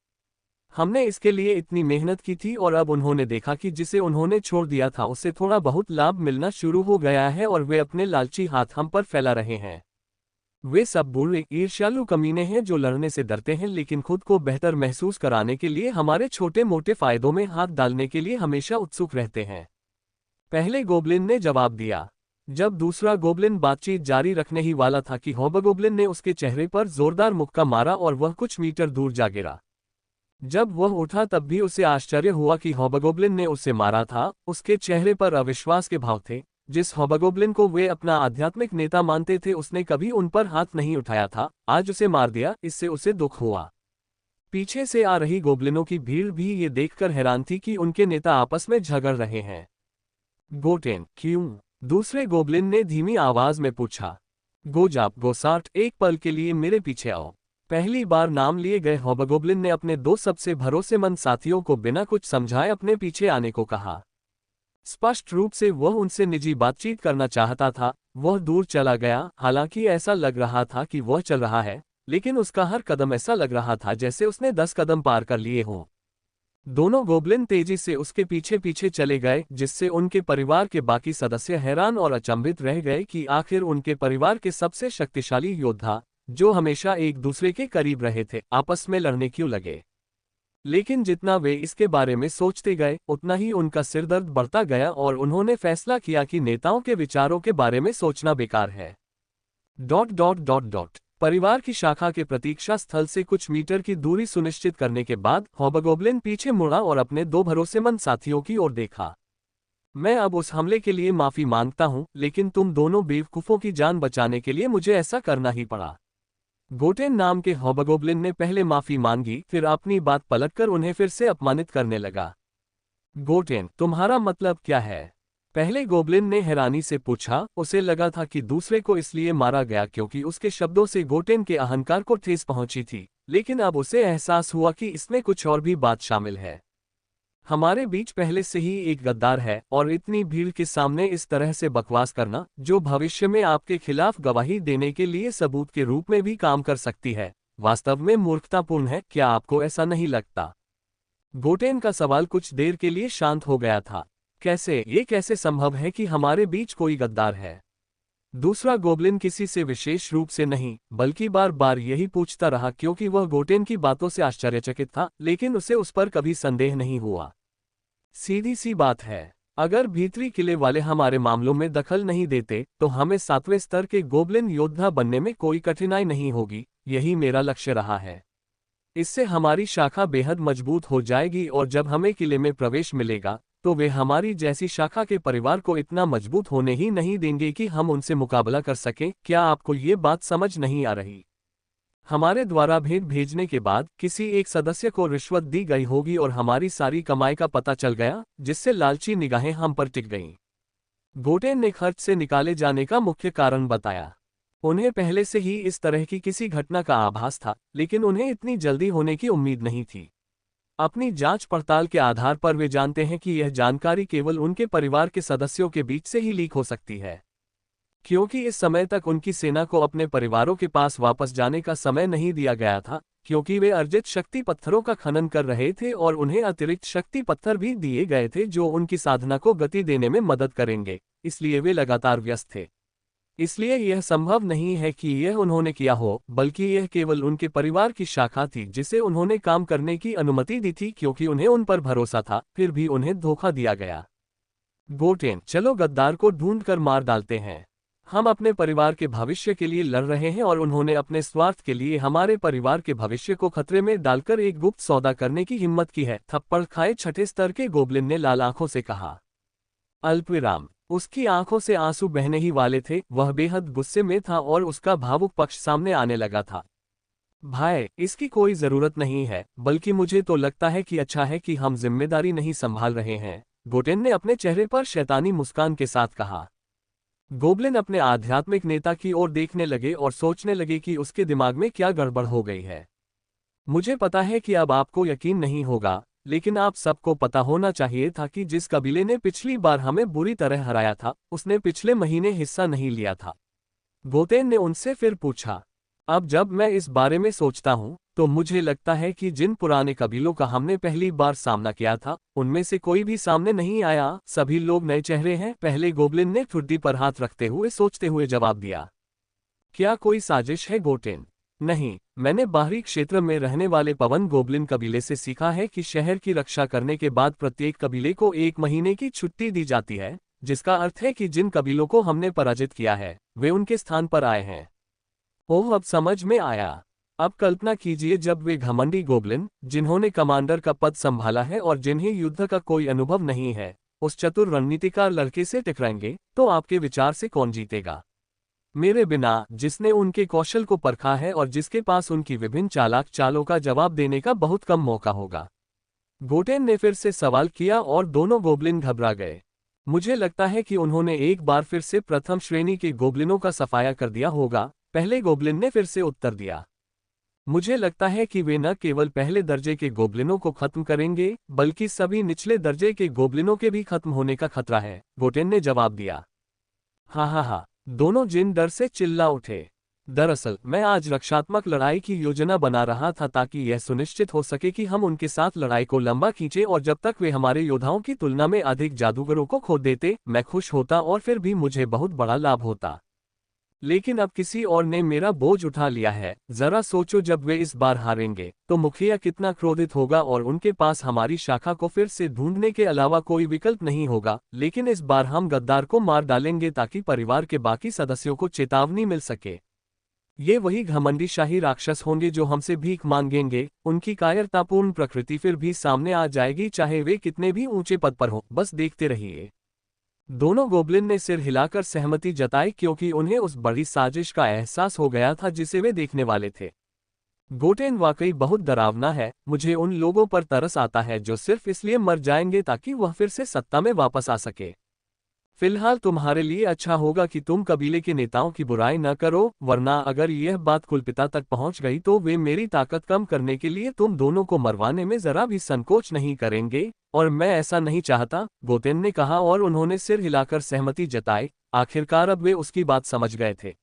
हमने इसके लिए इतनी मेहनत की थी और अब उन्होंने देखा कि जिसे उन्होंने छोड़ दिया था उससे थोड़ा बहुत लाभ मिलना शुरू हो गया है और वे अपने लालची हाथ हम पर फैला रहे हैं। वे सब बुरे ईर्ष्यालु कमीने हैं जो लड़ने से डरते हैं लेकिन खुद को बेहतर महसूस कराने के लिए हमारे छोटे मोटे फायदों में हाथ डालने के लिए हमेशा उत्सुक रहते हैं। पहले गोब्लिन ने जवाब दिया। जब दूसरा गोब्लिन बातचीत जारी रखने ही वाला था कि हॉबगोब्लिन ने उसके चेहरे पर जोरदार मुक्का मारा और वह कुछ मीटर दूर जा गिरा। जब वह उठा तब भी उसे आश्चर्य हुआ कि हॉबगोब्लिन ने उसे मारा था। उसके चेहरे पर अविश्वास के भाव थे, जिस हॉबगोब्लिन को वे अपना आध्यात्मिक नेता मानते थे उसने कभी उन पर हाथ नहीं उठाया था, आज उसे मार दिया। इससे उसे दुख हुआ। पीछे से आ रही गोब्लिनों की भीड़ भी ये देखकर हैरान थी कि उनके नेता आपस में झगड़ रहे हैं। गोटेन, क्यों? दूसरे गोब्लिन ने धीमी आवाज में पूछा। गोजाप, गोसार्ट, एक पल के लिए मेरे पीछे आओ। पहली बार नाम लिए गए हॉबगोब्लिन ने अपने दो सबसे भरोसेमंद साथियों को बिना कुछ समझाए अपने पीछे आने को कहा। स्पष्ट रूप से वह उनसे निजी बातचीत करना चाहता था। वह दूर चला गया, हालांकि ऐसा लग रहा था कि वह चल रहा है, लेकिन उसका हर कदम ऐसा लग रहा था जैसे उसने 10 कदम पार कर लिए हों। दोनों गोब्लिन तेजी से उसके पीछे पीछे चले गए, जिससे उनके परिवार के बाकी सदस्य हैरान और अचंभित रह गए कि आखिर उनके परिवार के सबसे शक्तिशाली योद्धा, जो हमेशा एक दूसरे के करीब रहे थे, आपस में लड़ने क्यों लगे। लेकिन जितना वे इसके बारे में सोचते गए उतना ही उनका सिरदर्द बढ़ता गया और उन्होंने फैसला किया कि नेताओं के विचारों के बारे में सोचना बेकार है। परिवार की शाखा के प्रतीक्षा स्थल से कुछ मीटर की दूरी सुनिश्चित करने के बाद हॉबगोब्लिन पीछे मुड़ा और अपने दो भरोसेमंद साथियों की ओर देखा। मैं अब उस हमले के लिए माफी मांगता हूं, लेकिन तुम दोनों बेवकूफों की जान बचाने के लिए मुझे ऐसा करना ही पड़ा। गोटेन नाम के हॉबगोब्लिन ने पहले माफी मांगी, फिर अपनी बात पलटकर उन्हें फिर से अपमानित करने लगा। गोटेन, तुम्हारा मतलब क्या है? पहले गोब्लिन ने हैरानी से पूछा। उसे लगा था कि दूसरे को इसलिए मारा गया क्योंकि उसके शब्दों से गोटेन के अहंकार को ठेस पहुंची थी, लेकिन अब उसे एहसास हुआ कि इसमें कुछ और भी बात शामिल है। हमारे बीच पहले से ही एक गद्दार है, और इतनी भीड़ के सामने इस तरह से बकवास करना, जो भविष्य में आपके खिलाफ गवाही देने के लिए सबूत के रूप में भी काम कर सकती है, वास्तव में मूर्खतापूर्ण है। क्या आपको ऐसा नहीं लगता? गोटेन का सवाल कुछ देर के लिए शांत हो गया था। ये कैसे संभव है कि हमारे बीच कोई गद्दार है? दूसरा गोब्लिन किसी से विशेष रूप से नहीं, बल्कि बार बार यही पूछता रहा क्योंकि वह गोटेन की बातों से आश्चर्यचकित था, लेकिन उसे उस पर कभी संदेह नहीं हुआ। सीधी सी बात है, अगर भीतरी किले वाले हमारे मामलों में दखल नहीं देते तो हमें 7वें स्तर के गोब्लिन योद्धा बनने में कोई कठिनाई नहीं होगी। यही मेरा लक्ष्य रहा है। इससे हमारी शाखा बेहद मजबूत हो जाएगी और जब हमें किले में प्रवेश मिलेगा तो वे हमारी जैसी शाखा के परिवार को इतना मजबूत होने ही नहीं देंगे कि हम उनसे मुकाबला कर सकें। क्या आपको ये बात समझ नहीं आ रही? हमारे द्वारा भेजने के बाद किसी एक सदस्य को रिश्वत दी गई होगी और हमारी सारी कमाई का पता चल गया, जिससे लालची निगाहें हम पर टिक गईं। गोटेन ने खर्च से निकाले जाने का मुख्य कारण बताया। उन्हें पहले से ही इस तरह की किसी घटना का आभास था, लेकिन उन्हें इतनी जल्दी होने की उम्मीद नहीं थी। अपनी जांच पड़ताल के आधार पर वे जानते हैं कि यह जानकारी केवल उनके परिवार के सदस्यों के बीच से ही लीक हो सकती है, क्योंकि इस समय तक उनकी सेना को अपने परिवारों के पास वापस जाने का समय नहीं दिया गया था, क्योंकि वे अर्जित शक्ति पत्थरों का खनन कर रहे थे और उन्हें अतिरिक्त शक्ति पत्थर भी दिए गए थे जो उनकी साधना को गति देने में मदद करेंगे, इसलिए वे लगातार व्यस्त थे। इसलिए यह संभव नहीं है कि यह उन्होंने किया हो, बल्कि यह केवल उनके परिवार की शाखा थी जिसे उन्होंने काम करने की अनुमति दी थी, क्योंकि उन्हें उन पर भरोसा था, फिर भी उन्हें धोखा दिया गया। गोटेन, चलो गद्दार को ढूंढकर मार डालते हैं। हम अपने परिवार के भविष्य के लिए लड़ रहे हैं और उन्होंने अपने स्वार्थ के लिए हमारे परिवार के भविष्य को खतरे में डालकर एक गुप्त सौदा करने की हिम्मत की है। थप्पड़ खाए 6ठे स्तर के गोब्लिन ने लाल आंखों से कहा। अल्पविराम। उसकी आंखों से आंसू बहने ही वाले थे। वह बेहद गुस्से में था और उसका भावुक पक्ष सामने आने लगा था। भाई, इसकी कोई जरूरत नहीं है, बल्कि मुझे तो लगता है कि अच्छा है कि हम जिम्मेदारी नहीं संभाल रहे हैं, गोटेन ने अपने चेहरे पर शैतानी मुस्कान के साथ कहा। गोब्लिन अपने आध्यात्मिक नेता की ओर देखने लगे और सोचने लगे कि उसके दिमाग में क्या गड़बड़ हो गई है। मुझे पता है कि अब आपको यकीन नहीं होगा, लेकिन आप सबको पता होना चाहिए था कि जिस कबीले ने पिछली बार हमें बुरी तरह हराया था, उसने पिछले महीने हिस्सा नहीं लिया था। गोटेन ने उनसे फिर पूछा। अब जब मैं इस बारे में सोचता हूँ तो मुझे लगता है कि जिन पुराने कबीलों का हमने पहली बार सामना किया था उनमें से कोई भी सामने नहीं आया। सभी लोग नए चेहरे हैं। पहले गोब्लिन ने ठुड्डी पर हाथ रखते हुए सोचते हुए जवाब दिया। क्या कोई साजिश है गोटेन? नहीं, मैंने बाहरी क्षेत्र में रहने वाले पवन गोब्लिन कबीले से सीखा है कि शहर की रक्षा करने के बाद प्रत्येक कबीले को 1 महीने की छुट्टी दी जाती है, जिसका अर्थ है कि जिन कबीलों को हमने पराजित किया है वे उनके स्थान पर आए हैं। ओह, अब समझ में आया। अब कल्पना कीजिए जब वे घमंडी गोब्लिन, जिन्होंने कमांडर का पद संभाला है और जिन्हें युद्ध का कोई अनुभव नहीं है, उस चतुर रणनीतिकार लड़के से टकराएंगे तो आपके विचार से कौन जीतेगा? मेरे बिना, जिसने उनके कौशल को परखा है और जिसके पास उनकी विभिन्न चालाक चालों का जवाब देने का बहुत कम मौका होगा। गोटेन ने फिर से सवाल किया और दोनों गोबलिन घबरा गए। मुझे लगता है कि उन्होंने एक बार फिर से प्रथम श्रेणी के गोबलिनों का सफाया कर दिया होगा, पहले गोबलिन ने फिर से उत्तर दिया। मुझे लगता है कि वे न केवल पहले दर्जे के गोबलिनों को खत्म करेंगे, बल्कि सभी निचले दर्जे के गोबलिनों के भी खत्म होने का खतरा है, गोटेन ने जवाब दिया। हा, दोनों जिन डर से चिल्ला उठे। दरअसल मैं आज रक्षात्मक लड़ाई की योजना बना रहा था ताकि यह सुनिश्चित हो सके कि हम उनके साथ लड़ाई को लंबा खींचे और जब तक वे हमारे योद्धाओं की तुलना में अधिक जादूगरों को खो देते, मैं खुश होता और फिर भी मुझे बहुत बड़ा लाभ होता। लेकिन अब किसी और ने मेरा बोझ उठा लिया है। जरा सोचो, जब वे इस बार हारेंगे तो मुखिया कितना क्रोधित होगा और उनके पास हमारी शाखा को फिर से ढूंढने के अलावा कोई विकल्प नहीं होगा। लेकिन इस बार हम गद्दार को मार डालेंगे ताकि परिवार के बाकी सदस्यों को चेतावनी मिल सके। ये वही घमंडी शाही राक्षस होंगे जो हमसे भीख मांगेंगे। उनकी कायरतापूर्ण प्रकृति फिर भी सामने आ जाएगी, चाहे वे कितने भी ऊंचे पद पर हों। बस देखते रहिए। दोनों गोबलिन ने सिर हिलाकर सहमति जताई, क्योंकि उन्हें उस बड़ी साजिश का एहसास हो गया था जिसे वे देखने वाले थे। गोटेन वाकई बहुत डरावना है। मुझे उन लोगों पर तरस आता है जो सिर्फ इसलिए मर जाएंगे ताकि वह फिर से सत्ता में वापस आ सके। फिलहाल तुम्हारे लिए अच्छा होगा कि तुम कबीले के नेताओं की बुराई न करो, वरना अगर यह बात कुलपिता तक पहुंच गई तो वे मेरी ताकत कम करने के लिए तुम दोनों को मरवाने में जरा भी संकोच नहीं करेंगे, और मैं ऐसा नहीं चाहता, गोटेन ने कहा और उन्होंने सिर हिलाकर सहमति जताई। आखिरकार अब वे उसकी बात समझ गए थे।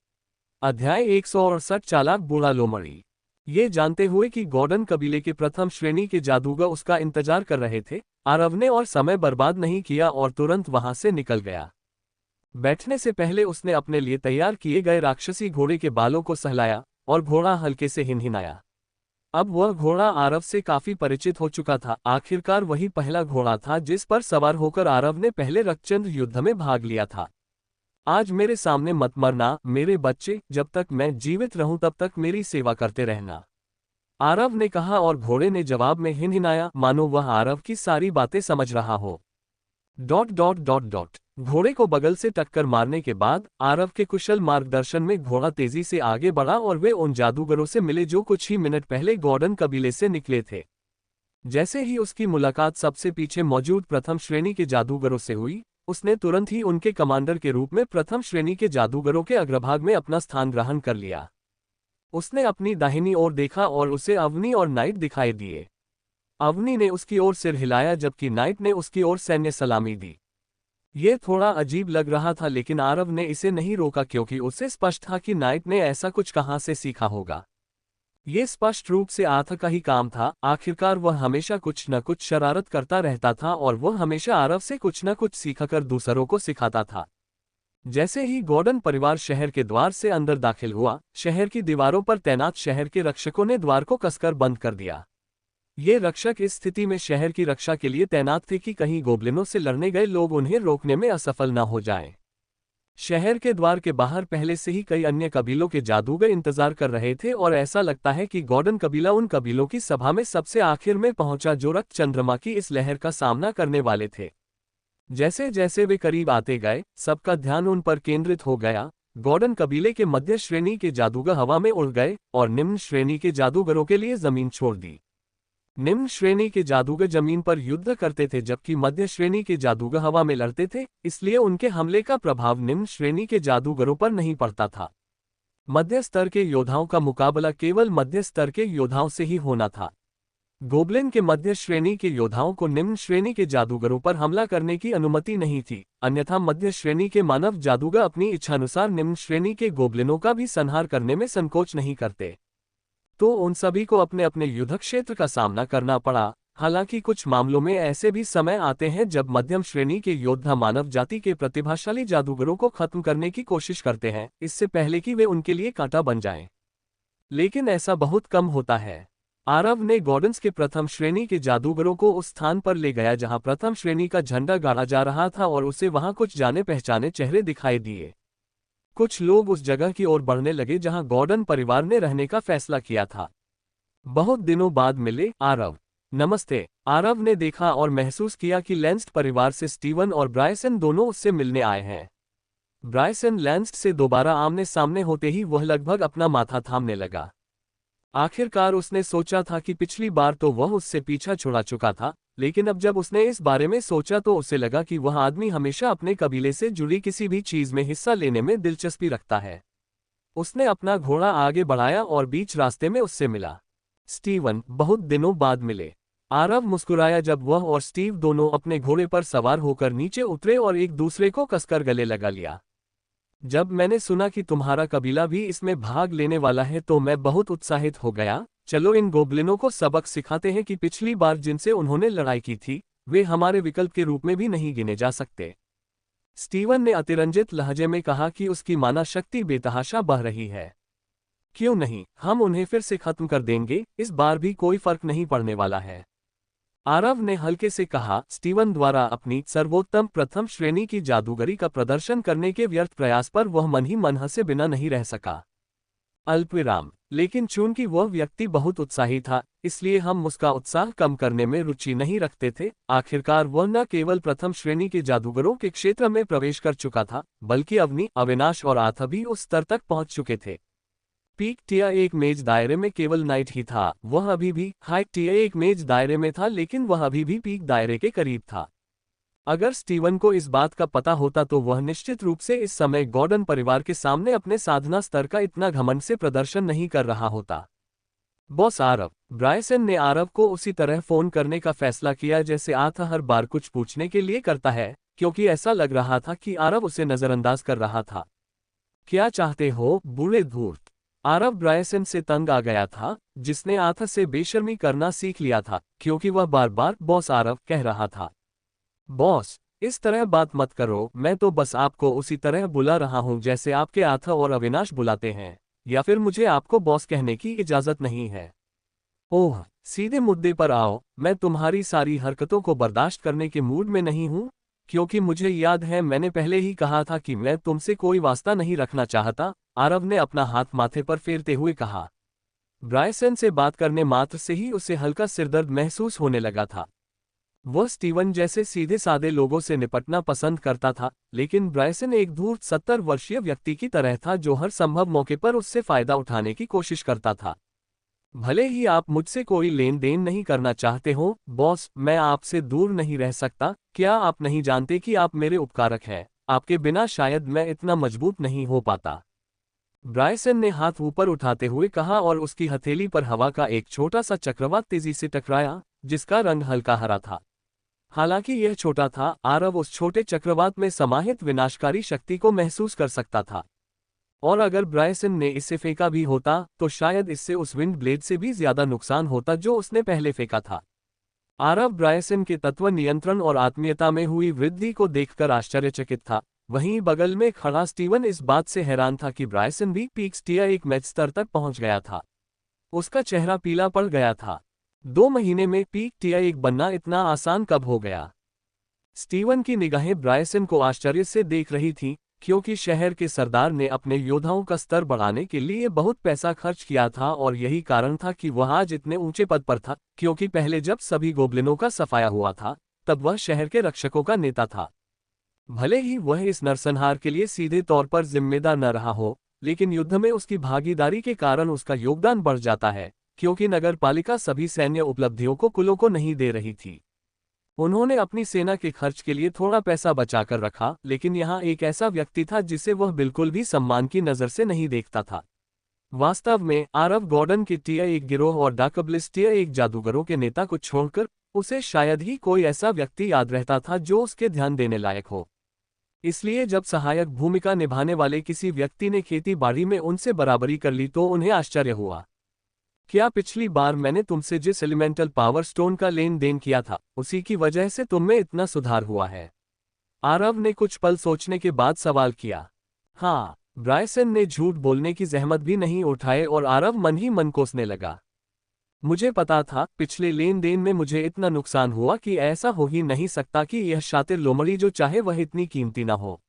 अध्याय 168 चालाक बूढ़ा लोमड़ी। ये जानते हुए कि गॉर्डन कबीले के प्रथम श्रेणी के जादूगर उसका इंतजार कर रहे थे, आरव ने और समय बर्बाद नहीं किया और तुरंत वहां से निकल गया। बैठने से पहले उसने अपने लिए तैयार किए गए राक्षसी घोड़े के बालों को सहलाया और घोड़ा हल्के से हिनहिनाया। अब वह घोड़ा आरव से काफी परिचित हो चुका था। आखिरकार वही पहला घोड़ा था जिस पर सवार होकर आरव ने पहले रक्तचंद्र युद्ध में भाग लिया था। आज मेरे सामने मत मरना मेरे बच्चे, जब तक मैं जीवित रहूं तब तक मेरी सेवा करते रहना, आरव ने कहा और घोड़े ने जवाब में हिनहिनाया, मानो वह आरव की सारी बातें समझ रहा हो। ... घोड़े को बगल से टक्कर मारने के बाद आरव के कुशल मार्गदर्शन में घोड़ा तेजी से आगे बढ़ा और वे उन जादूगरों से मिले जो कुछ ही मिनट पहले गॉर्डन कबीले से निकले थे। जैसे ही उसकी मुलाकात सबसे पीछे मौजूद प्रथम श्रेणी के जादूगरों से हुई, उसने तुरंत ही उनके कमांडर के रूप में प्रथम श्रेणी के जादूगरों के अग्रभाग में अपना स्थान ग्रहण कर लिया। उसने अपनी दाहिनी ओर देखा और उसे अवनी और नाइट दिखाई दिए। अवनी ने उसकी ओर सिर हिलाया जबकि नाइट ने उसकी ओर सैन्य सलामी दी। ये थोड़ा अजीब लग रहा था, लेकिन आरव ने इसे नहीं रोका क्योंकि उसे स्पष्ट था कि नाइट ने ऐसा कुछ कहां से सीखा होगा। ये स्पष्ट रूप से आर्थ का ही काम था। आखिरकार वह हमेशा कुछ न कुछ शरारत करता रहता था और वह हमेशा आरव से कुछ न कुछ सीखकर दूसरों को सिखाता था। जैसे ही गॉर्डन परिवार शहर के द्वार से अंदर दाखिल हुआ, शहर की दीवारों पर तैनात शहर के रक्षकों ने द्वार को कसकर बंद कर दिया। ये रक्षक इस स्थिति में शहर की रक्षा के लिए तैनात थे कि कहीं गोबलिनों से लड़ने गए लोग उन्हें रोकने में असफल न हो जाएं। शहर के द्वार के बाहर पहले से ही कई अन्य कबीलों के जादूगर इंतजार कर रहे थे और ऐसा लगता है कि गॉर्डन कबीला उन कबीलों की सभा में सबसे आखिर में पहुंचा जो रक्त चंद्रमा की इस लहर का सामना करने वाले थे। जैसे जैसे वे करीब आते गए, सबका ध्यान उन पर केंद्रित हो गया। गॉर्डन कबीले के मध्य श्रेणी के जादूगर हवा में उड़ गए और निम्न श्रेणी के जादूगरों के लिए जमीन छोड़ दी। निम्न श्रेणी के जादूगर जमीन पर युद्ध करते थे जबकि मध्य श्रेणी के जादूगर हवा में लड़ते थे, इसलिए उनके हमले का प्रभाव निम्न श्रेणी के जादूगरों पर नहीं पड़ता था। मध्य स्तर के योद्धाओं का मुकाबला केवल मध्य स्तर के योद्धाओं से ही होना था। गोबलिन के मध्य श्रेणी के योद्धाओं को निम्न श्रेणी के जादूगरों पर हमला करने की अनुमति नहीं थी, अन्यथा मध्य श्रेणी के मानव जादूगर अपनी इच्छानुसार निम्न श्रेणी के गोबलिनों का भी संहार करने में संकोच नहीं करते। तो उन सभी को अपने अपने युद्ध क्षेत्र का सामना करना पड़ा। हालांकि कुछ मामलों में ऐसे भी समय आते हैं जब मध्यम श्रेणी के योद्धा मानव जाति के प्रतिभाशाली जादूगरों को खत्म करने की कोशिश करते हैं, इससे पहले कि वे उनके लिए कांटा बन जाएं। लेकिन ऐसा बहुत कम होता है। आरव ने गॉर्डन्स के प्रथम श्रेणी के जादूगरों को उस स्थान पर ले गया जहां प्रथम श्रेणी का झंडा गाड़ा जा रहा था और उसे वहां कुछ जाने पहचाने चेहरे दिखाई दिए। कुछ लोग उस जगह की ओर बढ़ने लगे जहां गॉर्डन परिवार ने रहने का फैसला किया था। बहुत दिनों बाद मिले आरव। नमस्ते। आरव ने देखा और महसूस किया कि लैंस्ट परिवार से स्टीवन और ब्रायसन दोनों उससे मिलने आए हैं। ब्रायसन लैंस्ट से दोबारा आमने सामने होते ही वह लगभग अपना माथा थामने लगा। आखिरकार उसने सोचा था कि पिछली बार तो वह उससे पीछा छुड़ा चुका था, लेकिन अब जब उसने इस बारे में सोचा तो उसे लगा कि वह आदमी हमेशा अपने कबीले से जुड़ी किसी भी चीज में हिस्सा लेने में दिलचस्पी रखता है। उसने अपना घोड़ा आगे बढ़ाया और बीच रास्ते में उससे मिला। स्टीवन, बहुत दिनों बाद मिले। आरव मुस्कुराया जब वह और स्टीव दोनों अपने घोड़े पर सवार होकर नीचे उतरे और एक दूसरे को कसकर गले लगा लिया। जब मैंने सुना कि तुम्हारा कबीला भी इसमें भाग लेने वाला है तो मैं बहुत उत्साहित हो गया। चलो इन गोब्लिनों को सबक सिखाते हैं कि पिछली बार जिनसे उन्होंने लड़ाई की थी, वे हमारे विकल्प के रूप में भी नहीं गिने जा सकते। स्टीवन ने अतिरंजित लहजे में कहा कि उसकी माना शक्ति बेतहाशा बह रही है। क्यों नहीं, हम उन्हें फिर से खत्म कर देंगे, इस बार भी कोई फर्क नहीं पड़ने वाला है। आरव ने हल्के से कहा, स्टीवन द्वारा अपनी सर्वोत्तम प्रथम श्रेणी की जादूगरी का प्रदर्शन करने के व्यर्थ प्रयास पर वह मन ही मन हंसे बिना नहीं रह सका। अल्पविराम। लेकिन चूंकि वह व्यक्ति बहुत उत्साही था, इसलिए हम उसका उत्साह कम करने में रुचि नहीं रखते थे। आखिरकार वह न केवल प्रथम श्रेणी के जादूगरों के क्षेत्र में प्रवेश कर चुका था, बल्कि अवनी, अविनाश और आथा भी उस स्तर तक पहुंच चुके थे। पीक टिया एक मेज दायरे में केवल नाइट ही था, वह अभी भी हाई टिया एक मेज दायरे में था, लेकिन वह अभी भी पीक दायरे के करीब था। अगर स्टीवन को इस बात का पता होता तो वह निश्चित रूप से इस समय गॉर्डन परिवार के सामने अपने साधना स्तर का इतना घमंड से प्रदर्शन नहीं कर रहा होता। बॉस आरव। ब्रायसन ने आरव को उसी तरह फोन करने का फैसला किया जैसे आथा हर बार कुछ पूछने के लिए करता है, क्योंकि ऐसा लग रहा था कि आरव उसे नजरअंदाज कर रहा था। क्या चाहते हो, बूढ़े धूर्त? आरव ब्रायसन से तंग आ गया था, जिसने आथा से बेशर्मी करना सीख लिया था, क्योंकि वह बार बार बॉस आरव कह रहा था। बॉस, इस तरह बात मत करो, मैं तो बस आपको उसी तरह बुला रहा हूं जैसे आपके आथा और अविनाश बुलाते हैं, या फिर मुझे आपको बॉस कहने की इजाजत नहीं है। ओह, सीधे मुद्दे पर आओ, मैं तुम्हारी सारी हरकतों को बर्दाश्त करने के मूड में नहीं हूं, क्योंकि मुझे याद है मैंने पहले ही कहा था कि मैं तुमसे कोई वास्ता नहीं रखना चाहता। आरव ने अपना हाथ माथे पर फेरते हुए कहा। ब्रायसन से बात करने मात्र से ही उसे हल्का सिरदर्द महसूस होने लगा था। वह स्टीवन जैसे सीधे सादे लोगों से निपटना पसंद करता था, लेकिन ब्रायसन एक धूर्त 70 वर्षीय व्यक्ति की तरह था जो हर संभव मौके पर उससे फायदा उठाने की कोशिश करता था। भले ही आप मुझसे कोई लेन देन नहीं करना चाहते हो बॉस, मैं आपसे दूर नहीं रह सकता। क्या आप नहीं जानते कि आप मेरे उपकारक हैं? आपके बिना शायद मैं इतना मजबूत नहीं हो पाता। ब्रायसन ने हाथ ऊपर उठाते हुए कहा और उसकी हथेली पर हवा का एक छोटा सा चक्रवात तेजी से टकराया, जिसका रंग हल्का हरा था। हालांकि यह छोटा था, आरव उस छोटे चक्रवात में समाहित विनाशकारी शक्ति को महसूस कर सकता था। और अगर ब्रायसन ने इसे फेंका भी होता तो शायद इससे उस विंड ब्लेड से भी ज्यादा नुकसान होता जो उसने पहले फेंका था। आरव ब्रायसन के तत्व नियंत्रण और आत्मीयता में हुई वृद्धि को देखकर आश्चर्यचकित था। वहीं बगल में खड़ा स्टीवन इस बात से हैरान था कि ब्रायसन भी पीक्स टिया एक मैच स्तर तक पहुंच गया था। उसका चेहरा पीला पड़ गया था। 2 महीने में पीक टिया एक बनना इतना आसान कब हो गया? स्टीवन की निगाहें ब्रायसन को आश्चर्य से देख रही थीं, क्योंकि शहर के सरदार ने अपने योद्धाओं का स्तर बढ़ाने के लिए बहुत पैसा खर्च किया था और यही कारण था कि वह आज इतने ऊंचे पद पर था, क्योंकि पहले जब सभी गोब्लिनों का सफाया हुआ था तब वह शहर के रक्षकों का नेता था। भले ही वह इस नरसंहार के लिए सीधे तौर पर जिम्मेदार न रहा हो, लेकिन युद्ध में उसकी भागीदारी के कारण उसका योगदान बढ़ जाता है, क्योंकि नगर पालिका सभी सैन्य उपलब्धियों को कुलों को नहीं दे रही थी। उन्होंने अपनी सेना के खर्च के लिए थोड़ा पैसा बचाकर रखा, लेकिन यहाँ एक ऐसा व्यक्ति था जिसे वह बिल्कुल भी सम्मान की नज़र से नहीं देखता था। वास्तव में आरव गॉर्डन के टिया एक गिरोह और डाकबलिस टिया एक जादूगरों के नेता को छोड़कर उसे शायद ही कोई ऐसा व्यक्ति याद रहता था जो उसके ध्यान देने लायक हो। इसलिए जब सहायक भूमिका निभाने वाले किसी व्यक्ति ने खेती बाड़ी में उनसे बराबरी कर ली तो उन्हें आश्चर्य हुआ। क्या पिछली बार मैंने तुमसे जिस एलिमेंटल पावर स्टोन का लेन देन किया था, उसी की वजह से तुम में इतना सुधार हुआ है? आरव ने कुछ पल सोचने के बाद सवाल किया। हाँ, ब्रायसन ने झूठ बोलने की जहमत भी नहीं उठाए और आरव मन ही मन कोसने लगा। मुझे पता था, पिछले लेन देन में मुझे इतना नुकसान हुआ कि ऐसा हो ही नहीं सकता कि यह शातिर लोमड़ी जो चाहे वह इतनी कीमती ना हो।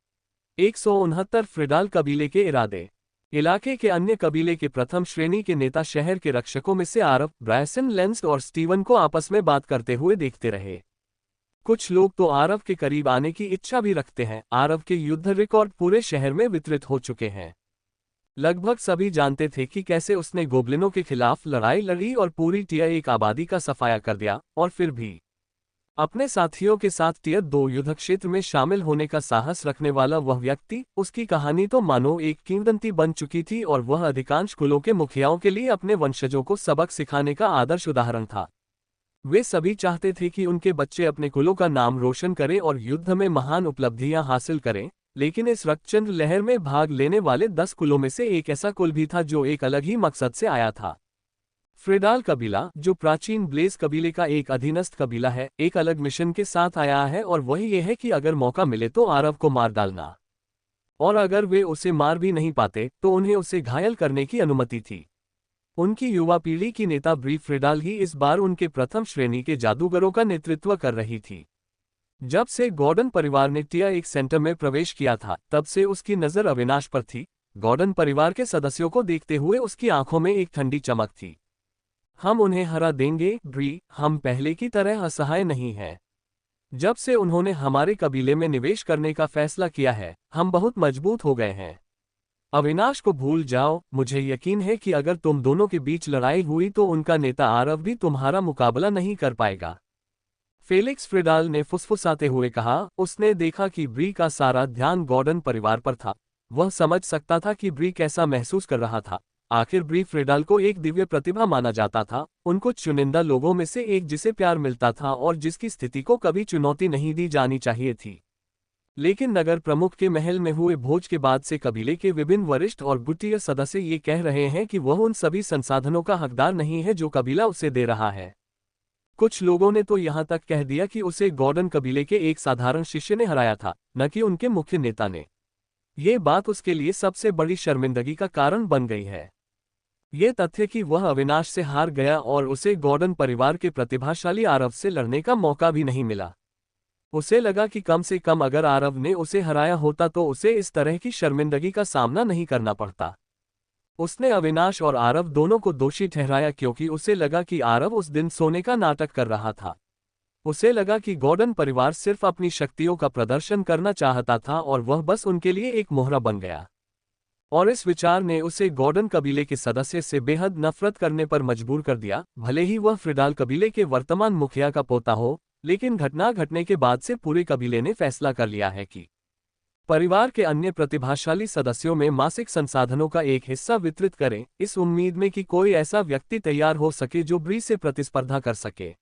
169 फ्रिडाल कबीले के इरादे। इलाके के अन्य कबीले के प्रथम श्रेणी के नेता शहर के रक्षकों में से आरव, ब्रायसन, लेंस और स्टीवन को आपस में बात करते हुए देखते रहे। कुछ लोग तो आरव के करीब आने की इच्छा भी रखते हैं। आरव के युद्ध रिकॉर्ड पूरे शहर में वितरित हो चुके हैं। लगभग सभी जानते थे कि कैसे उसने गोब्लिनों के खिलाफ लड़ाई लड़ी और पूरी टियर एक आबादी का सफाया कर दिया, और फिर भी अपने साथियों के साथ टियर 2 युद्ध क्षेत्र में शामिल होने का साहस रखने वाला वह व्यक्ति, उसकी कहानी तो मानो एक किंवदंती बन चुकी थी और वह अधिकांश कुलों के मुखियाओं के लिए अपने वंशजों को सबक सिखाने का आदर्श उदाहरण था। वे सभी चाहते थे कि उनके बच्चे अपने कुलों का नाम रोशन करें और युद्ध में महान उपलब्धियां हासिल करें, लेकिन इस रक्तचंद्र लहर में भाग लेने वाले 10 कुलों में से एक ऐसा कुल भी था जो एक अलग ही मकसद से आया था। फ्रीडाल कबीला, जो प्राचीन ब्लेज कबीले का एक अधीनस्थ कबीला है, एक अलग मिशन के साथ आया है, और वही ये है कि अगर मौका मिले तो आरव को मार डालना, और अगर वे उसे मार भी नहीं पाते तो उन्हें उसे घायल करने की अनुमति थी। उनकी युवा पीढ़ी की नेता ब्री फ्रीडाल ही इस बार उनके प्रथम श्रेणी के जादूगरों का नेतृत्व कर रही थी। जब से गॉर्डन परिवार ने टिया एक सेंटर में प्रवेश किया था, तब से उसकी नजर अविनाश पर थी। गॉर्डन परिवार के सदस्यों को देखते हुए उसकी आंखों में एक ठंडी चमक थी। हम उन्हें हरा देंगे ब्री, हम पहले की तरह असहाय नहीं हैं। जब से उन्होंने हमारे कबीले में निवेश करने का फैसला किया है, हम बहुत मजबूत हो गए हैं। अविनाश को भूल जाओ, मुझे यकीन है कि अगर तुम दोनों के बीच लड़ाई हुई तो उनका नेता आरव भी तुम्हारा मुकाबला नहीं कर पाएगा। फेलिक्स फ्रीडाल ने फुसफुसाते हुए कहा। उसने देखा कि ब्री का सारा ध्यान गॉर्डन परिवार पर था। वह समझ सकता था कि ब्री कैसा महसूस कर रहा था। आखिर ब्री फ्रीडाल को एक दिव्य प्रतिभा माना जाता था, उनको चुनिंदा लोगों में से एक जिसे प्यार मिलता था और जिसकी स्थिति को कभी चुनौती नहीं दी जानी चाहिए थी। लेकिन नगर प्रमुख के महल में हुए भोज के बाद से कबीले के विभिन्न वरिष्ठ और गुटिया सदस्य ये कह रहे हैं कि वह उन सभी संसाधनों का हकदार नहीं है जो कबीला उसे दे रहा है। कुछ लोगों ने तो यहाँ तक कह दिया कि उसे गॉर्डन कबीले के एक साधारण शिष्य ने हराया था, न कि उनके मुख्य नेता ने। ये बात उसके लिए सबसे बड़ी शर्मिंदगी का कारण बन गई है। ये तथ्य कि वह अविनाश से हार गया और उसे गॉर्डन परिवार के प्रतिभाशाली आरव से लड़ने का मौका भी नहीं मिला। उसे लगा कि कम से कम अगर आरव ने उसे हराया होता तो उसे इस तरह की शर्मिंदगी का सामना नहीं करना पड़ता। उसने अविनाश और आरव दोनों को दोषी ठहराया क्योंकि उसे लगा कि आरव उस दिन सोने का नाटक कर रहा था। उसे लगा कि गॉर्डन परिवार सिर्फ अपनी शक्तियों का प्रदर्शन करना चाहता था और वह बस उनके लिए एक मोहरा बन गया। और इस विचार ने उसे गॉर्डन कबीले के सदस्य से बेहद नफरत करने पर मजबूर कर दिया, भले ही वह फ्रीडाल कबीले के वर्तमान मुखिया का पोता हो। लेकिन घटना घटने के बाद से पूरे कबीले ने फैसला कर लिया है कि परिवार के अन्य प्रतिभाशाली सदस्यों में मासिक संसाधनों का एक हिस्सा वितरित करें, इस उम्मीद में कि कोई ऐसा व्यक्ति तैयार हो सके जो ब्री से प्रतिस्पर्धा कर सके।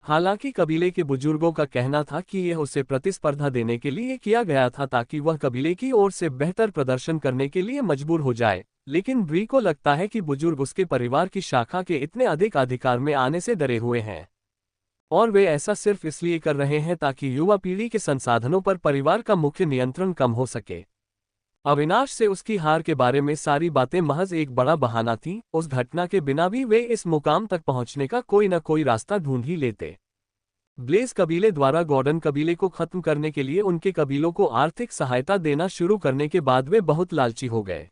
हालांकि कबीले के बुजुर्गों का कहना था कि यह उसे प्रतिस्पर्धा देने के लिए किया गया था ताकि वह कबीले की ओर से बेहतर प्रदर्शन करने के लिए मजबूर हो जाए, लेकिन ब्री को लगता है कि बुजुर्ग उसके परिवार की शाखा के इतने अधिक अधिकार में आने से डरे हुए हैं, और वे ऐसा सिर्फ इसलिए कर रहे हैं ताकि युवा पीढ़ी के संसाधनों पर परिवार का मुख्य नियंत्रण कम हो सके। अविनाश से उसकी हार के बारे में सारी बातें महज एक बड़ा बहाना थी। उस घटना के बिना भी वे इस मुकाम तक पहुंचने का कोई न कोई रास्ता ढूंढ ही लेते। ब्लेज कबीले द्वारा गॉर्डन कबीले को खत्म करने के लिए उनके कबीलों को आर्थिक सहायता देना शुरू करने के बाद वे बहुत लालची हो गए।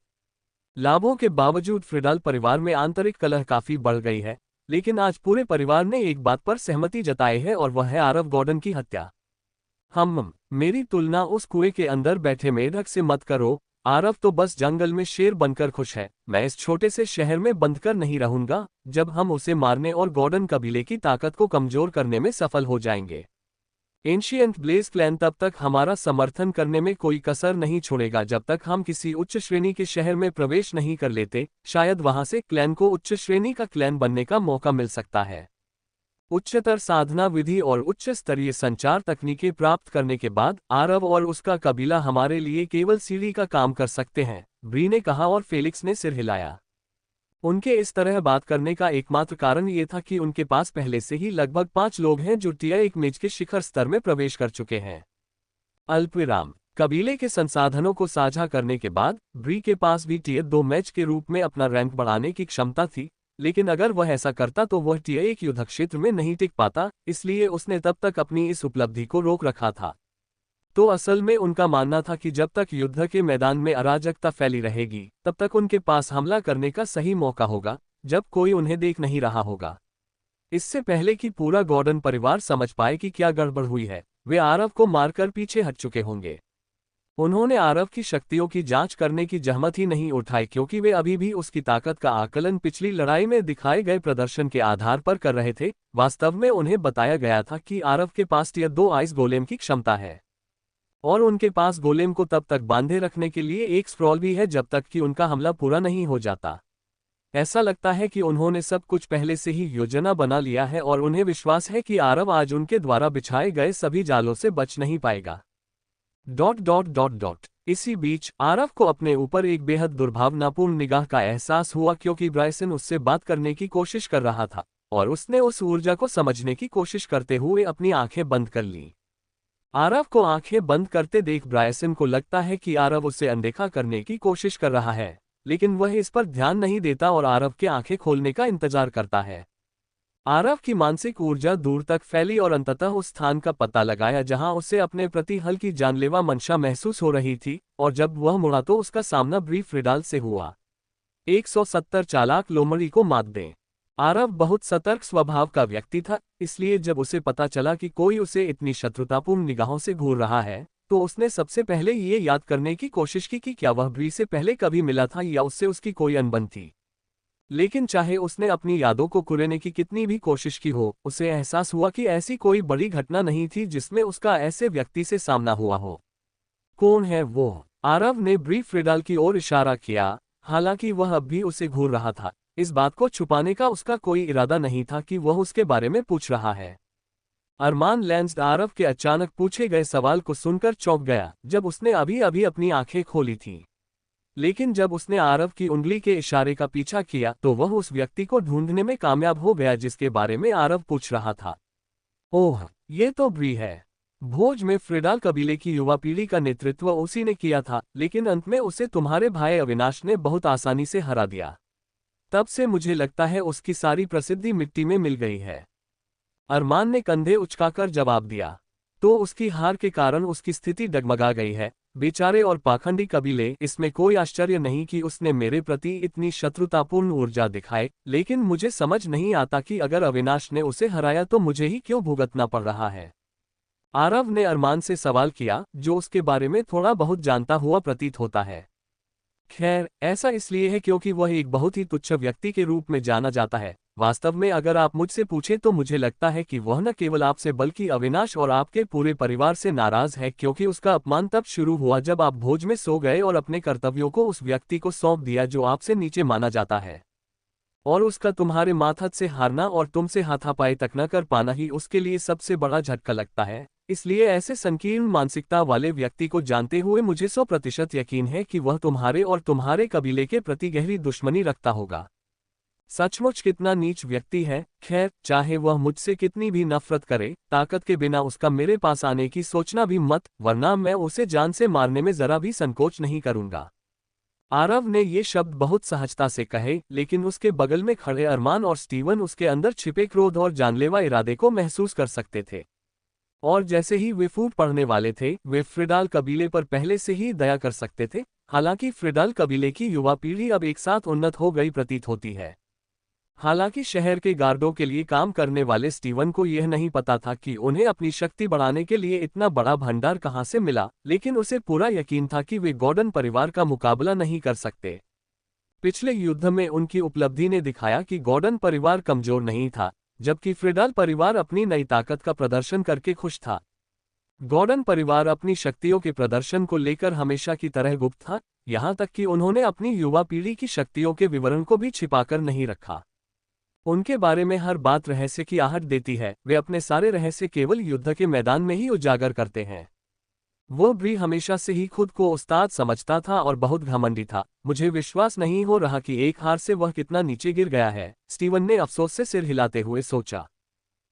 लाभों के बावजूद फ्रीडाल परिवार में आंतरिक कलह काफी बढ़ गई है, लेकिन आज पूरे परिवार ने एक बात पर सहमति जताई है और वह है आरव गॉर्डन की हत्या। मेरी तुलना उस कुएं के अंदर बैठे मेढक से मत करो। आरव तो बस जंगल में शेर बनकर खुश है। मैं इस छोटे से शहर में बंधकर नहीं रहूंगा जब हम उसे मारने और गॉर्डन कबीले की ताकत को कमजोर करने में सफल हो जाएंगे। एंशिएंट ब्लेज क्लैन तब तक हमारा समर्थन करने में कोई कसर नहीं छोड़ेगा जब तक हम किसी उच्च श्रेणी के शहर में प्रवेश नहीं कर लेते। शायद वहां से क्लैन को उच्च श्रेणी का क्लैन बनने का मौका मिल सकता है। उच्चतर साधना विधि और उच्च स्तरीय संचार तकनीकें प्राप्त करने के बाद आरव और उसका कबीला हमारे लिए केवल सीढ़ी का काम कर सकते हैं, ब्री ने कहा और फेलिक्स ने सिर हिलाया। उनके इस तरह बात करने का एकमात्र कारण ये था कि उनके पास पहले से ही लगभग 5 लोग हैं जो टिया एक मेज के शिखर स्तर में प्रवेश कर चुके हैं। अल्पविराम। कबीले के संसाधनों को साझा करने के बाद ब्री के पास भी टिया 2 मैच के रूप में अपना रैंक बढ़ाने की क्षमता थी, लेकिन अगर वह ऐसा करता तो वह टिया एक युद्ध क्षेत्र में नहीं टिक पाता, इसलिए उसने तब तक अपनी इस उपलब्धि को रोक रखा था। तो असल में उनका मानना था कि जब तक युद्ध के मैदान में अराजकता फैली रहेगी तब तक उनके पास हमला करने का सही मौका होगा, जब कोई उन्हें देख नहीं रहा होगा। इससे पहले कि पूरा गॉर्डन परिवार समझ पाए कि क्या गड़बड़ हुई है, वे आरव को मारकर पीछे हट चुके होंगे। उन्होंने आरव की शक्तियों की जांच करने की जहमत ही नहीं उठाई, क्योंकि वे अभी भी उसकी ताकत का आकलन पिछली लड़ाई में दिखाए गए प्रदर्शन के आधार पर कर रहे थे। वास्तव में उन्हें बताया गया था कि आरव के पास टियर 2 आइस गोलेम की क्षमता है, और उनके पास गोलेम को तब तक बांधे रखने के लिए एक स्क्रॉल भी है जब तक कि उनका हमला पूरा नहीं हो जाता। ऐसा लगता है कि उन्होंने सब कुछ पहले से ही योजना बना लिया है और उन्हें विश्वास है कि आरव आज उनके द्वारा बिछाए गए सभी जालों से बच नहीं पाएगा। इसी बीच आरव को अपने ऊपर एक बेहद दुर्भावनापूर्ण निगाह का एहसास हुआ, क्योंकि ब्रायसन उससे बात करने की कोशिश कर रहा था और उसने उस ऊर्जा को समझने की कोशिश करते हुए अपनी आंखें बंद कर लीं। आरव को आंखें बंद करते देख ब्रायसन को लगता है कि आरव उसे अनदेखा करने की कोशिश कर रहा है, लेकिन वह इस पर ध्यान नहीं देता और आरव के आंखें खोलने का इंतजार करता है। आरव की मानसिक ऊर्जा दूर तक फैली और अंततः उस स्थान का पता लगाया जहां उसे अपने प्रति हल्की जानलेवा मंशा महसूस हो रही थी, और जब वह मुड़ा तो उसका सामना ब्री फ्रिडाल से हुआ। 170 चालाक लोमड़ी को मात दें। आरव बहुत सतर्क स्वभाव का व्यक्ति था, इसलिए जब उसे पता चला कि कोई उसे इतनी शत्रुतापूर्ण निगाहों से घूर रहा है, तो उसने सबसे पहले ये याद करने की कोशिश की कि क्या वह ब्री से पहले कभी मिला था या उससे उसकी कोई अनबन थी। लेकिन चाहे उसने अपनी यादों को कुरेदने की कितनी भी कोशिश की हो, उसे एहसास हुआ कि ऐसी कोई बड़ी घटना नहीं थी जिसमें उसका ऐसे व्यक्ति से सामना हुआ हो। कौन है वो? आरव ने ब्री फ्रिडाल की ओर इशारा किया, हालांकि वह अब भी उसे घूर रहा था। इस बात को छुपाने का उसका कोई इरादा नहीं था कि वह उसके बारे में पूछ रहा है। अरमान लैंस आरव के अचानक पूछे गए सवाल को सुनकर चौंक गया, जब उसने अभी अभी अपनी आंखें खोली थीं। लेकिन जब उसने आरव की उंगली के इशारे का पीछा किया तो वह उस व्यक्ति को ढूंढने में कामयाब हो गया जिसके बारे में आरव पूछ रहा था। ओह, ये तो ब्री है। भोज में फ्रिडाल कबीले की युवा पीढ़ी का नेतृत्व उसी ने किया था, लेकिन अंत में उसे तुम्हारे भाई अविनाश ने बहुत आसानी से हरा दिया। तब से मुझे लगता है उसकी सारी प्रसिद्धि मिट्टी में मिल गई है। अरमान ने कंधे उचकाकर जवाब दिया। तो उसकी हार के कारण उसकी स्थिति डगमगा गई है। बेचारे और पाखंडी कबीले, इसमें कोई आश्चर्य नहीं कि उसने मेरे प्रति इतनी शत्रुतापूर्ण ऊर्जा दिखाई, लेकिन मुझे समझ नहीं आता कि अगर अविनाश ने उसे हराया तो मुझे ही क्यों भुगतना पड़ रहा है। आरव ने अरमान से सवाल किया, जो उसके बारे में थोड़ा बहुत जानता हुआ प्रतीत होता है। खैर, ऐसा इसलिए है क्योंकि वह एक बहुत ही तुच्छ व्यक्ति के रूप में जाना जाता है। वास्तव में अगर आप मुझसे पूछें तो मुझे लगता है कि वह न केवल आपसे बल्कि अविनाश और आपके पूरे परिवार से नाराज है, क्योंकि उसका अपमान तब शुरू हुआ जब आप भोज में सो गए और अपने कर्तव्यों को उस व्यक्ति को सौंप दिया जो आपसे नीचे माना जाता है। और उसका तुम्हारे माथत से हारना और तुमसे हाथापाई तक न कर पाना ही उसके लिए सबसे बड़ा झटका लगता है। इसलिए ऐसे संकीर्ण मानसिकता वाले व्यक्ति को जानते हुए मुझे 100% यकीन है कि वह तुम्हारे और तुम्हारे कबीले के प्रति गहरी दुश्मनी रखता होगा। सचमुच कितना नीच व्यक्ति है। खैर, चाहे वह मुझसे कितनी भी नफरत करे, ताकत के बिना उसका मेरे पास आने की सोचना भी मत, वरना मैं उसे जान से मारने में जरा भी संकोच नहीं करूंगा। आरव ने ये शब्द बहुत सहजता से कहे, लेकिन उसके बगल में खड़े अरमान और स्टीवन उसके अंदर छिपे क्रोध और जानलेवा इरादे को महसूस कर सकते थे। और जैसे ही वे फूट पड़ने वाले थे, वे फ्रिडाल कबीले पर पहले से ही दया कर सकते थे। हालांकि फ्रिडाल कबीले की युवा पीढ़ी अब एक साथ उन्नत हो गई प्रतीत होती है। हालांकि शहर के गार्डों के लिए काम करने वाले स्टीवन को यह नहीं पता था कि उन्हें अपनी शक्ति बढ़ाने के लिए इतना बड़ा भंडार कहां से मिला, लेकिन उसे पूरा यकीन था कि वे गॉर्डन परिवार का मुकाबला नहीं कर सकते। पिछले युद्ध में उनकी उपलब्धि ने दिखाया कि गॉर्डन परिवार कमजोर नहीं था, जबकि फ्रिडाल परिवार अपनी नई ताकत का प्रदर्शन करके खुश था। गॉर्डन परिवार अपनी शक्तियों के प्रदर्शन को लेकर हमेशा की तरह गुप्त था, यहां तक कि उन्होंने अपनी युवा पीढ़ी की शक्तियों के विवरण को भी छिपाकर नहीं रखा। उनके बारे में हर बात रहस्य की आहट देती है। वे अपने सारे रहस्य केवल युद्ध के मैदान में ही उजागर करते हैं। वो ब्री हमेशा से ही खुद को उस्ताद समझता था और बहुत घमंडी था। मुझे विश्वास नहीं हो रहा कि एक हार से वह कितना नीचे गिर गया है, स्टीवन ने अफसोस से सिर हिलाते हुए सोचा।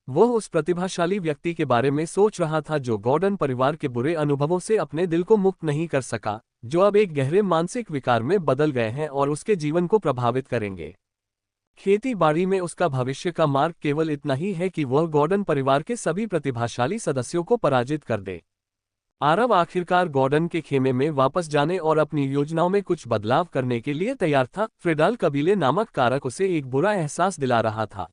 वह उस प्रतिभाशाली व्यक्ति के बारे में सोच रहा था जो गॉर्डन परिवार के बुरे अनुभवों से अपने दिल को मुक्त नहीं कर सका, जो अब एक गहरे मानसिक विकार में बदल गए हैं और उसके जीवन को प्रभावित करेंगे। खेती बाड़ी में उसका भविष्य का मार्ग केवल इतना ही है कि वह गॉर्डन परिवार के सभी प्रतिभाशाली सदस्यों को पराजित कर दे। आरव आखिरकार गॉर्डन के खेमे में वापस जाने और अपनी योजनाओं में कुछ बदलाव करने के लिए तैयार था। फ्रिडाल कबीले नामक कारक उसे एक बुरा एहसास दिला रहा था,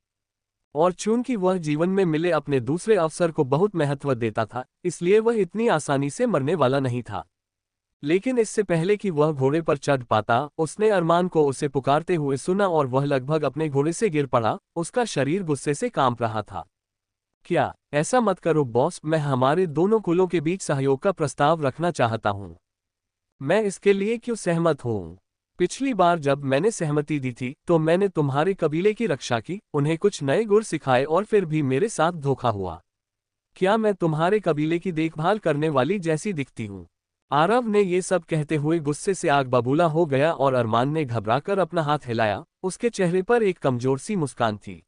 और चूंकि वह जीवन में मिले अपने दूसरे अवसर को बहुत महत्व देता था, इसलिए वह इतनी आसानी से मरने वाला नहीं था। लेकिन इससे पहले कि वह घोड़े पर चढ़ पाता, उसने अरमान को उसे पुकारते हुए सुना और वह लगभग अपने घोड़े से गिर पड़ा। उसका शरीर गुस्से से कांप रहा था। क्या? ऐसा मत करो बॉस, मैं हमारे दोनों कुलों के बीच सहयोग का प्रस्ताव रखना चाहता हूं। मैं इसके लिए क्यों सहमत हूं? पिछली बार जब मैंने सहमति दी थी तो मैंने तुम्हारे कबीले की रक्षा की, उन्हें कुछ नए गुर सिखाए और फिर भी मेरे साथ धोखा हुआ। क्या मैं तुम्हारे कबीले की देखभाल करने वाली जैसी दिखती हूं? आरव ने ये सब कहते हुए गुस्से से आग बबूला हो गया और अरमान ने घबराकर अपना हाथ हिलाया। उसके चेहरे पर एक कमजोर सी मुस्कान थी।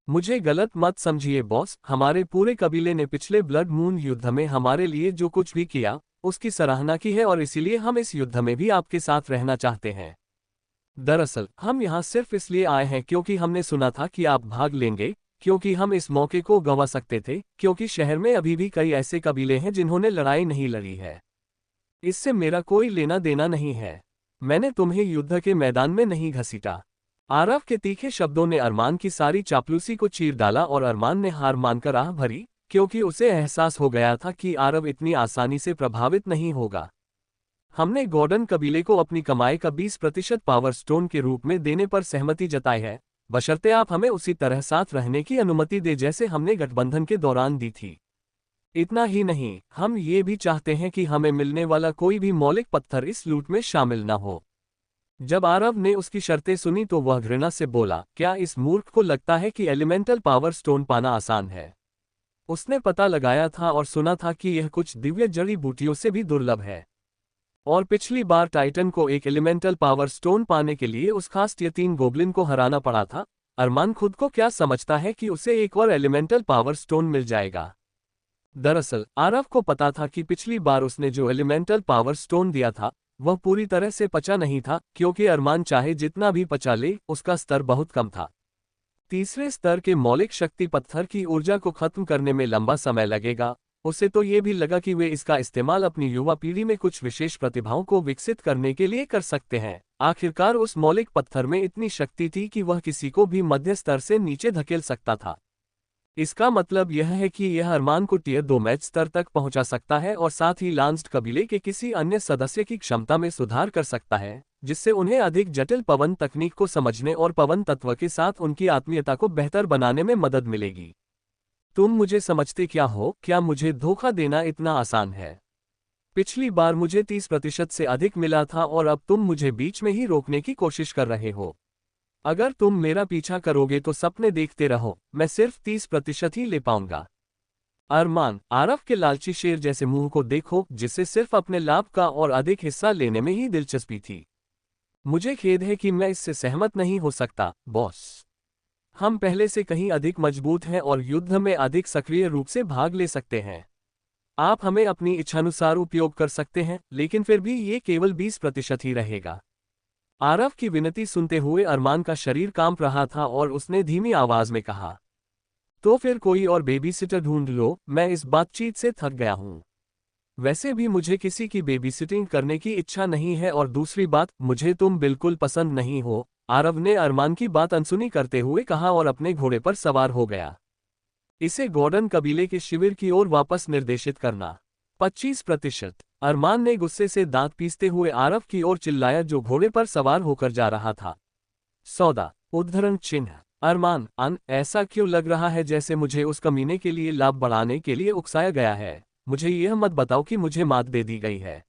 मुझे गलत मत समझिए बॉस, हमारे पूरे कबीले ने पिछले ब्लड मून युद्ध में हमारे लिए जो कुछ भी किया उसकी सराहना की है, और इसीलिए हम इस युद्ध में भी आपके साथ रहना चाहते हैं। दरअसल हम यहाँ सिर्फ इसलिए आए हैं क्योंकि हमने सुना था कि आप भाग लेंगे, क्योंकि हम इस मौके को गंवा सकते थे, क्योंकि शहर में अभी भी कई ऐसे कबीले हैं जिन्होंने लड़ाई नहीं लड़ी है। इससे मेरा कोई लेना देना नहीं है। मैंने तुम्हें युद्ध के मैदान में नहीं घसीटा। आरव के तीखे शब्दों ने अरमान की सारी चापलूसी को चीर डाला और अरमान ने हार मानकर आह भरी, क्योंकि उसे एहसास हो गया था कि आरव इतनी आसानी से प्रभावित नहीं होगा। हमने गॉर्डन कबीले को अपनी कमाई का 20% पावर स्टोन के रूप में देने पर सहमति जताई है, बशर्ते आप हमें उसी तरह साथ रहने की अनुमति दे जैसे हमने गठबंधन के दौरान दी थी। इतना ही नहीं, हम ये भी चाहते हैं कि हमें मिलने वाला कोई भी मौलिक पत्थर इस लूट में शामिल न हो। जब आरव ने उसकी शर्तें सुनी तो वह घृणा से बोला, क्या इस मूर्ख को लगता है कि एलिमेंटल पावर स्टोन पाना आसान है? उसने पता लगाया था और सुना था कि यह कुछ दिव्य जड़ी बूटियों से भी दुर्लभ है। और पिछली बार टाइटन को एक एलिमेंटल पावर स्टोन पाने के लिए उस खास यतीम गोब्लिन को हराना पड़ा था। अरमान खुद को क्या समझता है कि उसे एक और एलिमेंटल पावर स्टोन मिल जाएगा? दरअसल आरव को पता था कि पिछली बार उसने जो एलिमेंटल पावर स्टोन दिया था वह पूरी तरह से पचा नहीं था, क्योंकि अरमान चाहे जितना भी पचा ले उसका स्तर बहुत कम था। तीसरे स्तर के मौलिक शक्ति पत्थर की ऊर्जा को खत्म करने में लंबा समय लगेगा। उसे तो ये भी लगा कि वे इसका इस्तेमाल अपनी युवा पीढ़ी में कुछ विशेष प्रतिभाओं को विकसित करने के लिए कर सकते हैं। आखिरकार उस मौलिक पत्थर में इतनी शक्ति थी कि वह किसी को भी मध्य स्तर से नीचे धकेल सकता था। इसका मतलब यह है कि यह अरमान को टियर 2 मैच स्तर तक पहुंचा सकता है और साथ ही लांस्ड कबीले के किसी अन्य सदस्य की क्षमता में सुधार कर सकता है, जिससे उन्हें अधिक जटिल पवन तकनीक को समझने और पवन तत्व के साथ उनकी आत्मीयता को बेहतर बनाने में मदद मिलेगी। तुम मुझे समझते क्या हो? क्या मुझे धोखा देना इतना आसान है? पिछली बार मुझे 30% से अधिक मिला था और अब तुम मुझे बीच में ही रोकने की कोशिश कर रहे हो। अगर तुम मेरा पीछा करोगे तो सपने देखते रहो, मैं सिर्फ 30% ही ले पाऊंगा। अरमान, आरव के लालची शेर जैसे मुंह को देखो, जिसे सिर्फ अपने लाभ का और अधिक हिस्सा लेने में ही दिलचस्पी थी। मुझे खेद है कि मैं इससे सहमत नहीं हो सकता, बॉस। हम पहले से कहीं अधिक मजबूत हैं और युद्ध में अधिक सक्रिय रूप से भाग ले सकते हैं। आप हमें अपनी इच्छानुसार उपयोग कर सकते हैं, लेकिन फिर भी ये केवल 20% ही रहेगा। आरव की विनती सुनते हुए अरमान का शरीर कांप रहा था और उसने धीमी आवाज में कहा, तो फिर कोई और बेबीसिटर ढूंढ लो, मैं इस बातचीत से थक गया हूं। वैसे भी मुझे किसी की बेबीसिटिंग करने की इच्छा नहीं है, और दूसरी बात, मुझे तुम बिल्कुल पसंद नहीं हो। आरव ने अरमान की बात अनसुनी करते हुए कहा और अपने घोड़े पर सवार हो गया। इसे गॉर्डन कबीले के शिविर की ओर वापस निर्देशित करना। 25%। अरमान ने गुस्से से दांत पीसते हुए आरव की ओर चिल्लाया, जो घोड़े पर सवार होकर जा रहा था। सौदा। उद्धरण चिन्ह। अरमान, ऐसा क्यों लग रहा है जैसे मुझे उस कमीने के लिए लाभ बढ़ाने के लिए उकसाया गया है? मुझे यह मत बताओ कि मुझे मात दे दी गई है।